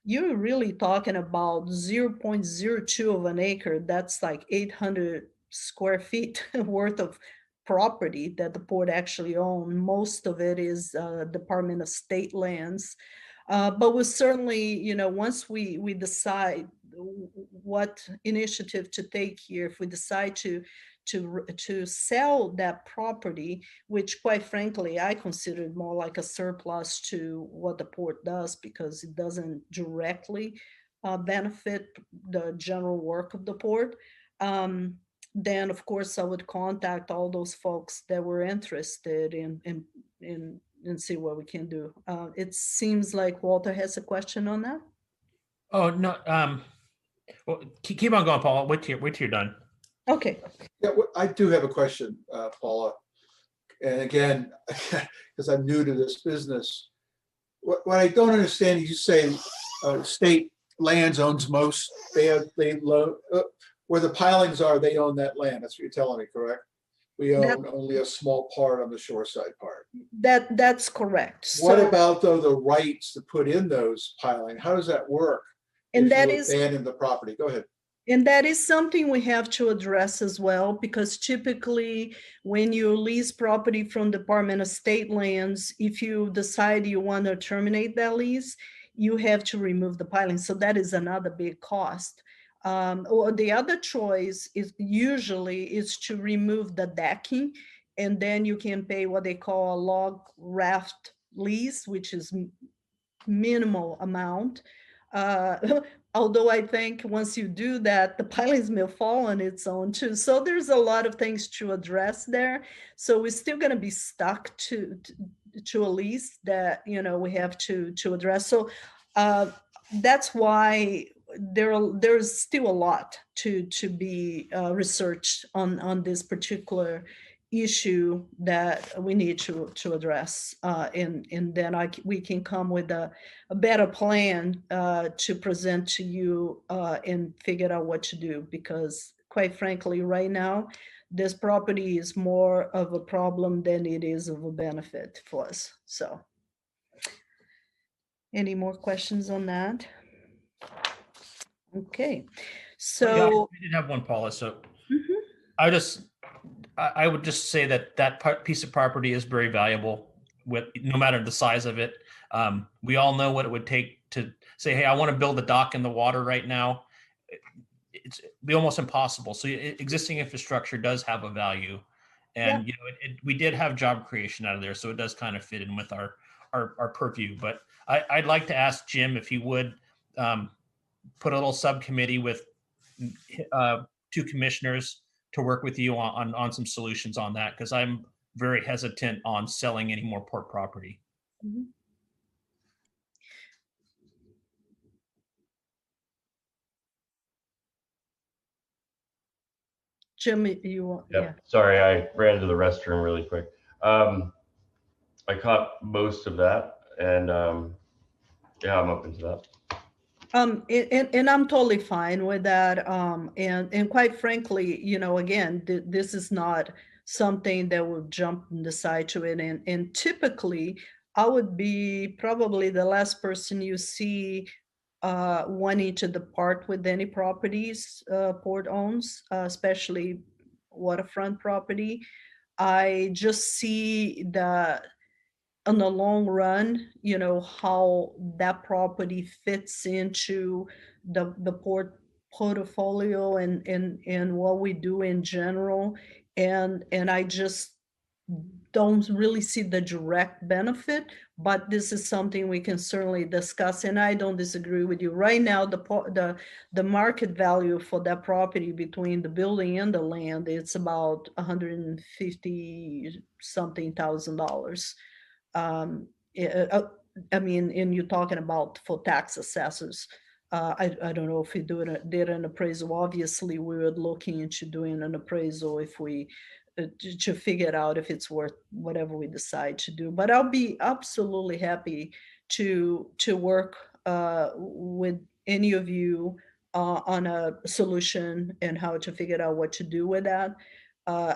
[SPEAKER 2] You're really talking about 0.02 of an acre. That's like 800 square feet worth of property that the port actually own. Most of it is Department of State lands. But we certainly, once we decide what initiative to take here, if we decide to sell that property, which quite frankly, I consider it more like a surplus to what the port does, because it doesn't directly benefit the general work of the port. Then of course I would contact all those folks that were interested in and see what we can do. It seems like Walter has a question on that.
[SPEAKER 4] Oh, no, well, keep on going, Paul. Wait till you're done.
[SPEAKER 2] Okay.
[SPEAKER 5] Yeah, I do have a question, Paula. And again, because I'm new to this business, what I don't understand is you say state lands owns most, where the pilings are, they own that land. That's what you're telling me, correct? We own only a small part on the shoreside part.
[SPEAKER 2] That's correct.
[SPEAKER 5] What
[SPEAKER 2] So,
[SPEAKER 5] about though the rights to put in those piling? How does that work?
[SPEAKER 2] and
[SPEAKER 5] if
[SPEAKER 2] that
[SPEAKER 5] you
[SPEAKER 2] is
[SPEAKER 5] abandon the property? Go ahead.
[SPEAKER 2] And that is something we have to address as well, because typically when you lease property from Department of State lands, if you decide you want to terminate that lease, you have to remove the piling. So that is another big cost. Or the other choice is usually to remove the decking, and then you can pay what they call a log raft lease, which is minimal amount. Although I think once you do that, the pilings may fall on its own too. So there's a lot of things to address there. So we're still going to be stuck to a lease that we have to address. So that's why there's still a lot to be researched on this particular issue that we need to address, and then we can come with a better plan to present to you and figure out what to do, because quite frankly right now this property is more of a problem than it is of a benefit for us. So any more questions on that? Okay, so
[SPEAKER 4] Yeah, I did have one, Paula. So I would just say that piece of property is very valuable, with no matter the size of it. We all know what it would take to say, hey, I want to build a dock in the water right now. It's be almost impossible. So existing infrastructure does have a value, and we did have job creation out of there, so it does kind of fit in with our purview. But I'd like to ask Jim if he would put a little subcommittee with two commissioners to work with you on some solutions on that, because I'm very hesitant on selling any more port property.
[SPEAKER 2] Mhm. Jim, you want?
[SPEAKER 1] Yeah, sorry, I ran to the restroom really quick. I caught most of that, and yeah, I'm open to that.
[SPEAKER 2] And I'm totally fine with that. And quite frankly, again, this is not something that will jump and decide to it. And typically, I would be probably the last person you see wanting to depart with any properties port owns, especially waterfront property. I just see that in the long run, how that property fits into the port portfolio and what we do in general. And I just don't really see the direct benefit, but this is something we can certainly discuss. And I don't disagree with you. Right now, the market value for that property between the building and the land, it's about $150 something thousand. I mean, and you're talking about for tax assessors. I don't know if we did an appraisal. Obviously, we were looking into doing an appraisal if we to figure out if it's worth whatever we decide to do. But I'll be absolutely happy to work with any of you on a solution and how to figure out what to do with that.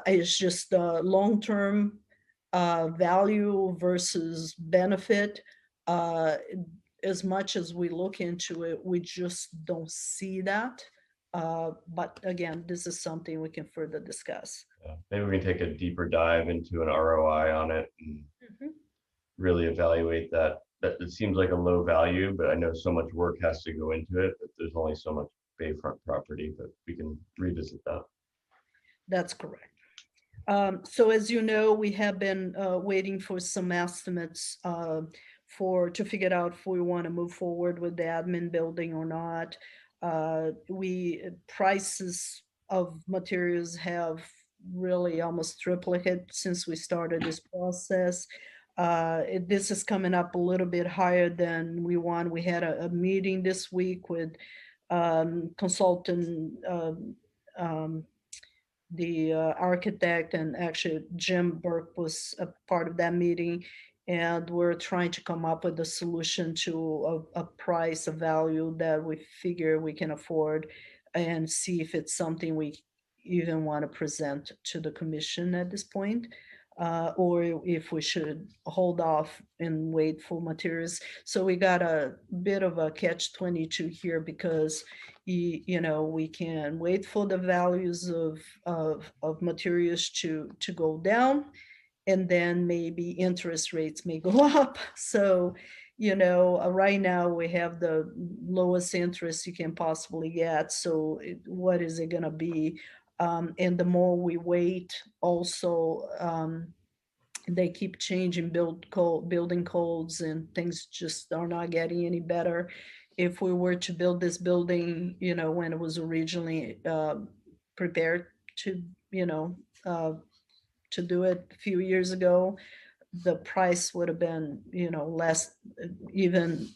[SPEAKER 2] It's just long-term value versus benefit. As much as we look into it, we just don't see that. But again, this is something we can further discuss.
[SPEAKER 1] Maybe we can take a deeper dive into an ROI on it and really evaluate that. That it seems like a low value, but I know so much work has to go into it, that there's only so much bayfront property, but we can revisit that.
[SPEAKER 2] That's correct. So as you know, we have been waiting for some estimates to figure out if we want to move forward with the admin building or not. Prices of materials have really almost triplicated since we started this process. This is coming up a little bit higher than we want. We had a meeting this week with consultant, the architect, and actually Jim Burke was a part of that meeting. And we're trying to come up with a solution to a price, a value that we figure we can afford, and see if it's something we even want to present to the commission at this point, or if we should hold off and wait for materials. So we got a bit of a catch-22 here, because we can wait for the values of materials to go down, and then maybe interest rates may go up. So, right now we have the lowest interest you can possibly get. So what is it gonna be? And the more we wait, also, they keep changing building codes, and things just are not getting any better. If we were to build this building, when it was originally prepared to, to do it a few years ago, the price would have been, less, even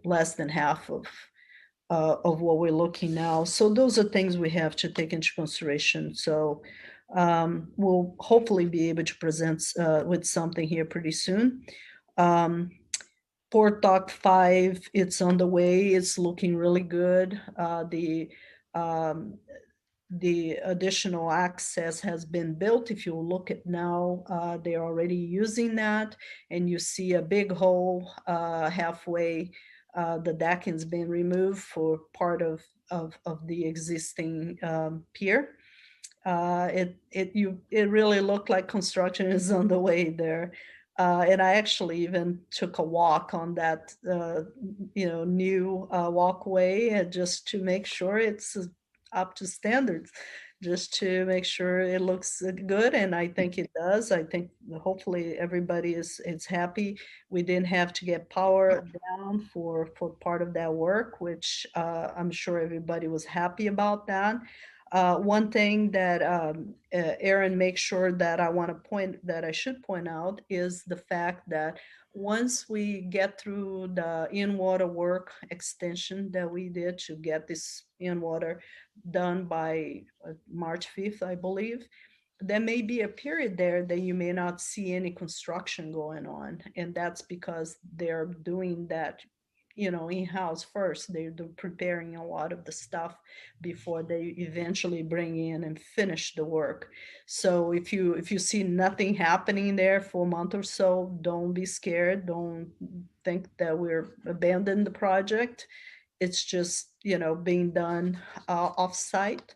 [SPEAKER 2] less than half of what we're looking now. So those are things we have to take into consideration. So we'll hopefully be able to present with something here pretty soon. Port Dock 5, it's on the way. It's looking really good. The additional access has been built. If you look at now, they're already using that, and you see a big hole halfway. The decking's been removed for part of the existing pier. It really looked like construction is on the way there. And I actually even took a walk on that, new walkway, just to make sure it's up to standards, just to make sure it looks good. And I think it does. I think hopefully everybody is happy. We didn't have to get power down for part of that work, which I'm sure everybody was happy about that. One thing that Aaron makes sure that I should point out is the fact that once we get through the in-water work extension that we did to get this in-water done by March 5th, I believe, there may be a period there that you may not see any construction going on. And that's because they're doing that, in-house first. They're preparing a lot of the stuff before they eventually bring in and finish the work. So if you see nothing happening there for a month or so, don't be scared. Don't think that we're abandoning the project. It's just, being done off-site,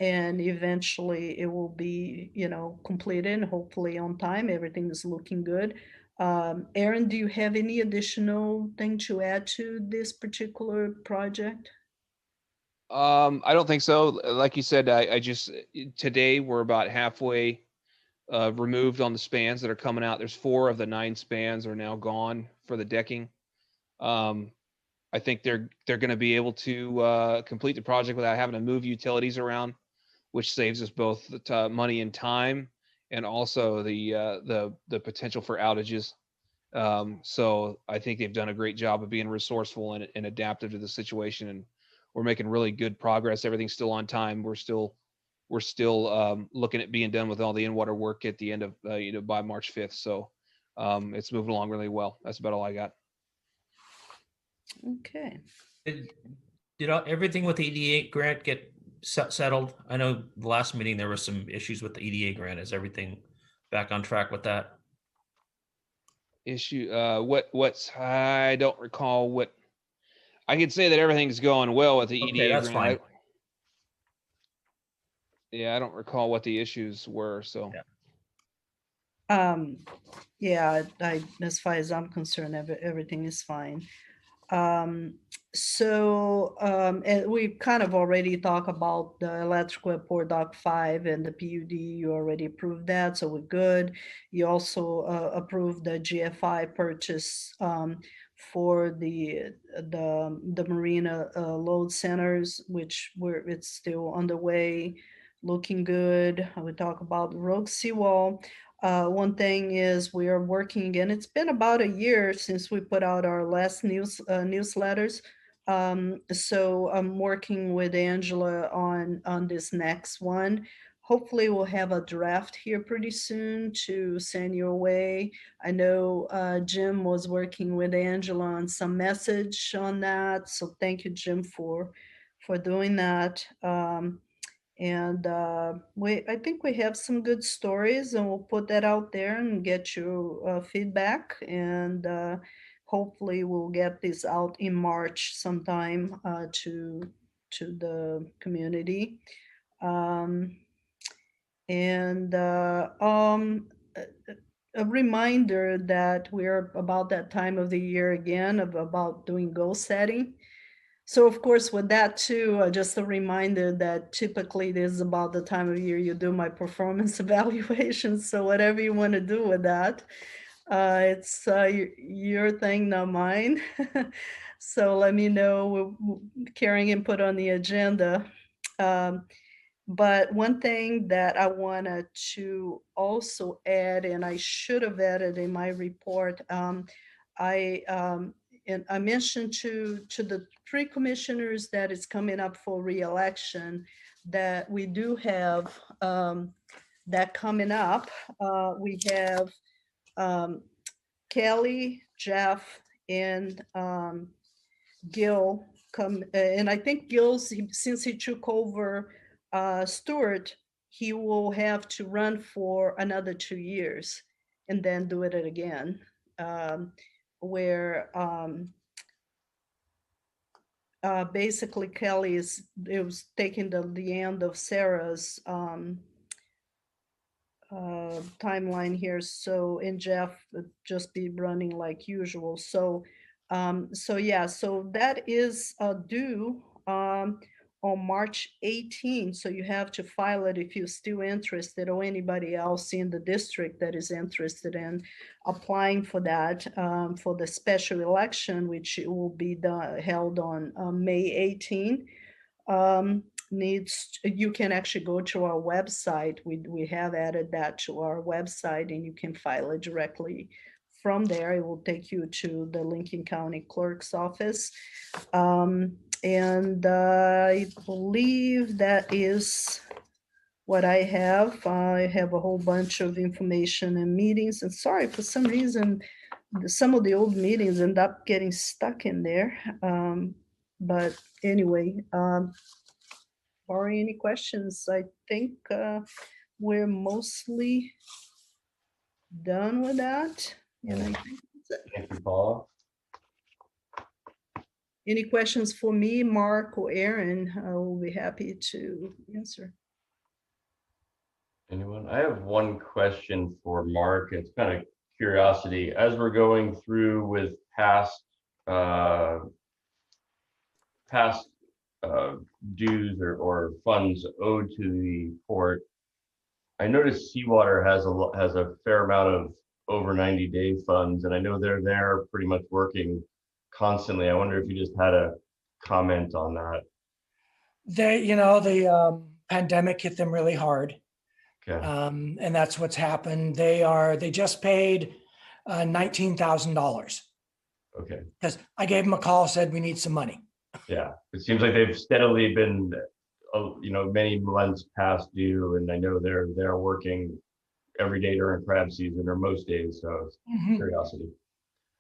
[SPEAKER 2] and eventually it will be, completed, hopefully on time. Everything is looking good. Aaron, do you have any additional thing to add to this particular project?
[SPEAKER 9] I don't think so. Like you said, I just, today we're about halfway removed on the spans that are coming out. There's 4 of the 9 spans are now gone for the decking. I think they're going to be able to complete the project without having to move utilities around, which saves us both the money and time, and also the potential for outages. So I think they've done a great job of being resourceful and adaptive to the situation, and we're making really good progress. Everything's still on time. We're still looking at being done with all the in-water work at the end of by March 5th. So it's moving along really well. That's about all I got.
[SPEAKER 2] Okay.
[SPEAKER 4] Did everything with the EDA grant get settled? I know the last meeting there were some issues with the EDA grant. Is everything back on track with that?
[SPEAKER 9] I don't recall what. I can say that everything's going well with the EDA
[SPEAKER 4] that's
[SPEAKER 9] grant.
[SPEAKER 4] fine.
[SPEAKER 9] Yeah, I don't recall what the issues were, so.
[SPEAKER 4] Yeah.
[SPEAKER 2] Yeah, as far as I'm concerned, everything is fine. And we kind of already talked about the electrical at Port Dock 5 and the PUD. You already approved that, so we're good. You also approved the GFI purchase for the marina load centers, which it's still underway, looking good. We talk about the rogue seawall. One thing is we are working again. It's been about a year since we put out our last newsletters. So I'm working with Angela on this next one. Hopefully we'll have a draft here pretty soon to send your way. I know Jim was working with Angela on some message on that. So thank you, Jim, for doing that. And I think we have some good stories, and we'll put that out there and get your feedback. And hopefully, we'll get this out in March sometime to the community. And a reminder that we're about that time of the year again about doing goal setting. So of course, with that too, just a reminder that typically this is about the time of year you do my performance evaluation. So whatever you want to do with that, it's your thing, not mine. So let me know. We're carrying input on the agenda. But one thing that I wanted to also add, and I should have added in my report, and I mentioned to the 3 commissioners that is coming up for re-election that we do have that coming up. We have Kelly, Jeff, and Gil come, and I think Gil's, since he took over Stewart, he will have to run for another 2 years and then do it again. Where basically Kelly was taking the end of Sarah's timeline here. So, and Jeff would just be running like usual. So yeah, so that is due on March 18. So you have to file it if you're still interested, or anybody else in the district that is interested in applying for that, for the special election, which will be held on May 18. You can actually go to our website. We have added that to our website, and you can file it directly from there. It will take you to the Lincoln County Clerk's office. And I believe that is what I have. I have a whole bunch of information and meetings. And sorry, for some reason, some of the old meetings end up getting stuck in there. But anyway, barring any questions, I think we're mostly done with that. And I think that's it.
[SPEAKER 1] Thank you, Paula.
[SPEAKER 2] Any questions for me, Mark, or Aaron? I will be happy to answer.
[SPEAKER 1] Anyone? I have one question for Mark. It's kind of curiosity. As we're going through with past dues or funds owed to the port, I noticed Seawater has a fair amount of over 90-day funds, and I know they're there pretty much working constantly. I wonder if you just had a comment on that.
[SPEAKER 6] The pandemic hit them really hard.
[SPEAKER 1] Okay.
[SPEAKER 6] And that's what's happened. They just paid $19,000
[SPEAKER 1] Okay.
[SPEAKER 6] because I gave them a call, said we need some money.
[SPEAKER 1] Yeah. It seems like they've steadily been, many months past due, and I know they're working every day during crab season or most days. So it's curiosity.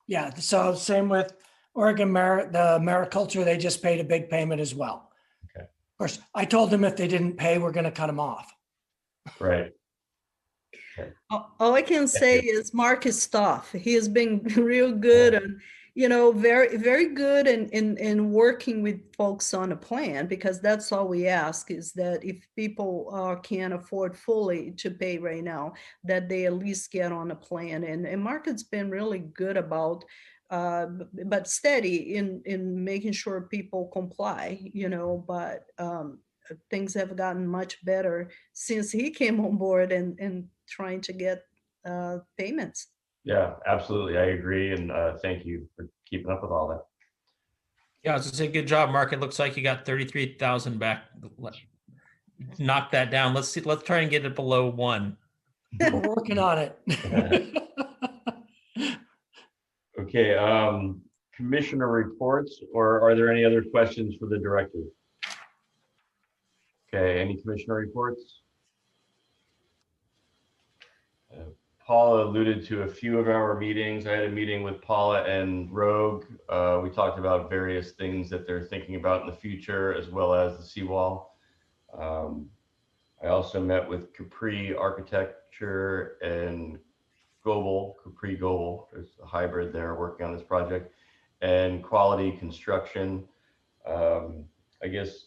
[SPEAKER 6] Yeah. So same with Oregon the mariculture, they just paid a big payment as well.
[SPEAKER 1] Okay.
[SPEAKER 6] Of course, I told them if they didn't pay, we're going to cut them off.
[SPEAKER 1] Right.
[SPEAKER 2] All I can say is Mark is tough. He has been real good, and very, very good in working with folks on a plan, because that's all we ask, is that if people can't afford fully to pay right now, that they at least get on a plan. And Market's been really good about, but steady in making sure people comply, but things have gotten much better since he came on board and trying to get payments.
[SPEAKER 1] Yeah, absolutely. I agree. And thank you for keeping up with all that.
[SPEAKER 4] Yeah, I was gonna say, good job, Mark. It looks like you got 33,000 back. Knock that down. Let's see. Let's try and get it below 1.
[SPEAKER 6] We're working on it.
[SPEAKER 1] Okay, commissioner reports, or are there any other questions for the director? Okay, any commissioner reports? Paula alluded to a few of our meetings. I had a meeting with Paula and Rogue. We talked about various things that they're thinking about in the future, as well as the seawall. I also met with Capri Architecture and Capri Goebel. There's a hybrid there working on this project, and Quality Construction. I guess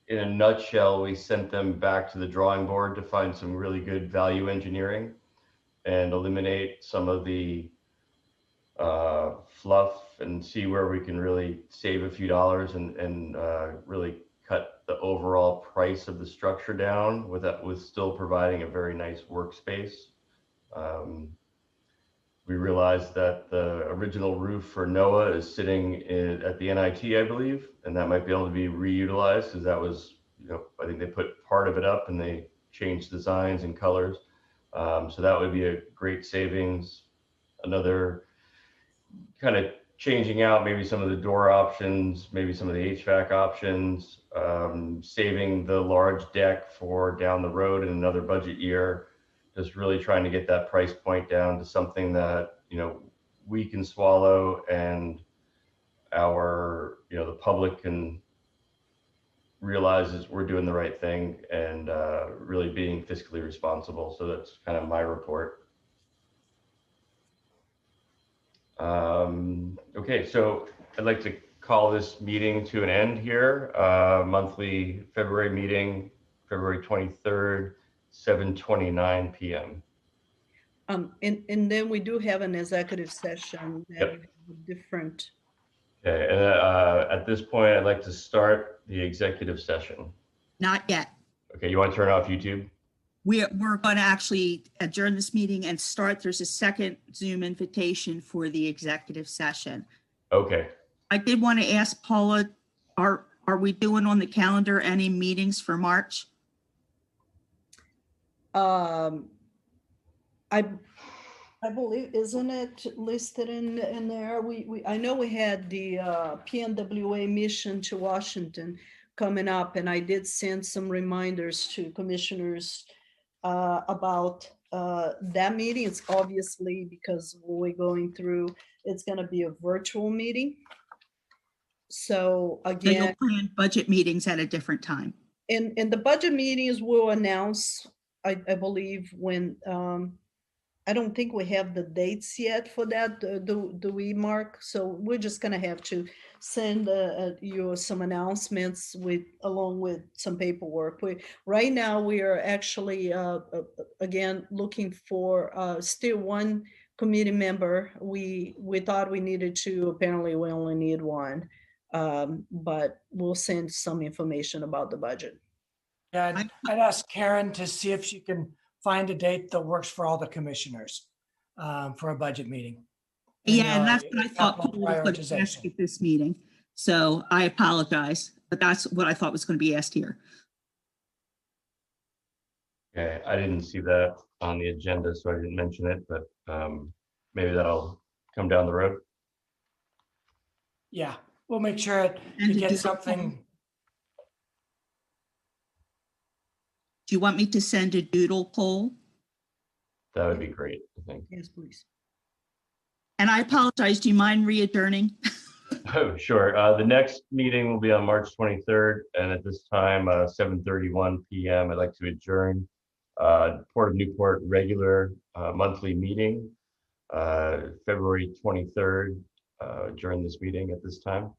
[SPEAKER 1] in a nutshell, we sent them back to the drawing board to find some really good value engineering and eliminate some of the fluff and see where we can really save a few dollars and really cut the overall price of the structure down with still providing a very nice workspace. We realized that the original roof for NOAA is sitting at the NIT, I believe, and that might be able to be reutilized, because that was, I think they put part of it up and they changed designs and colors. So that would be a great savings. Another kind of changing out maybe some of the door options, maybe some of the HVAC options, saving the large deck for down the road in another budget year. Just really trying to get that price point down to something that, we can swallow, and the public can realize is we're doing the right thing, and really being fiscally responsible. So that's kind of my report. Okay, so I'd like to call this meeting to an end here. Monthly February meeting, February 23rd, 7:29 p.m.
[SPEAKER 2] And then we do have an executive session that
[SPEAKER 1] Yep.
[SPEAKER 2] we have different.
[SPEAKER 1] Okay, and at this point, I'd like to start the executive session.
[SPEAKER 8] Not yet.
[SPEAKER 1] Okay, you want to turn off YouTube?
[SPEAKER 8] We're going to actually adjourn this meeting and start. There's a second Zoom invitation for the executive session.
[SPEAKER 1] Okay.
[SPEAKER 8] I did want to ask Paula, are we doing on the calendar any meetings for March?
[SPEAKER 2] I believe, isn't it listed in there? I know we had the PNWA mission to Washington coming up, and I did send some reminders to commissioners about that meeting. It's obviously, because we're going through, it's going to be a virtual meeting. So
[SPEAKER 8] So
[SPEAKER 2] again,
[SPEAKER 8] you'll plan budget meetings at a different time.
[SPEAKER 2] in the budget meetings, we'll announce, I believe, when, I don't think we have the dates yet for that, do we, Mark? So we're just gonna have to send you some announcements along with some paperwork. Right now, we are actually, again, looking for still one committee member. We thought we needed two, apparently we only need one. But we'll send some information about the budget.
[SPEAKER 6] Yeah, I'd ask Karen to see if she can find a date that works for all the commissioners for a budget meeting.
[SPEAKER 8] Yeah, and that's what I thought
[SPEAKER 6] capital
[SPEAKER 8] Paula would ask
[SPEAKER 6] prioritization.
[SPEAKER 8] at this meeting. So I apologize, but that's what I thought was going to be asked here.
[SPEAKER 1] Okay, I didn't see that on the agenda, so I didn't mention it, but maybe that'll come down the road.
[SPEAKER 6] Yeah, we'll make sure
[SPEAKER 8] And
[SPEAKER 6] you
[SPEAKER 8] to
[SPEAKER 6] get
[SPEAKER 8] do-
[SPEAKER 6] something.
[SPEAKER 8] Do you want me to send a doodle poll?
[SPEAKER 1] That would be great, I think.
[SPEAKER 2] Yes, please.
[SPEAKER 8] And I apologize, do you mind re-adjourning?
[SPEAKER 1] Oh, sure. The next meeting will be on March 23rd, and at this time, 7:31 p.m., I'd like to adjourn Port of Newport regular monthly meeting, February 23rd, adjourn this meeting at this time.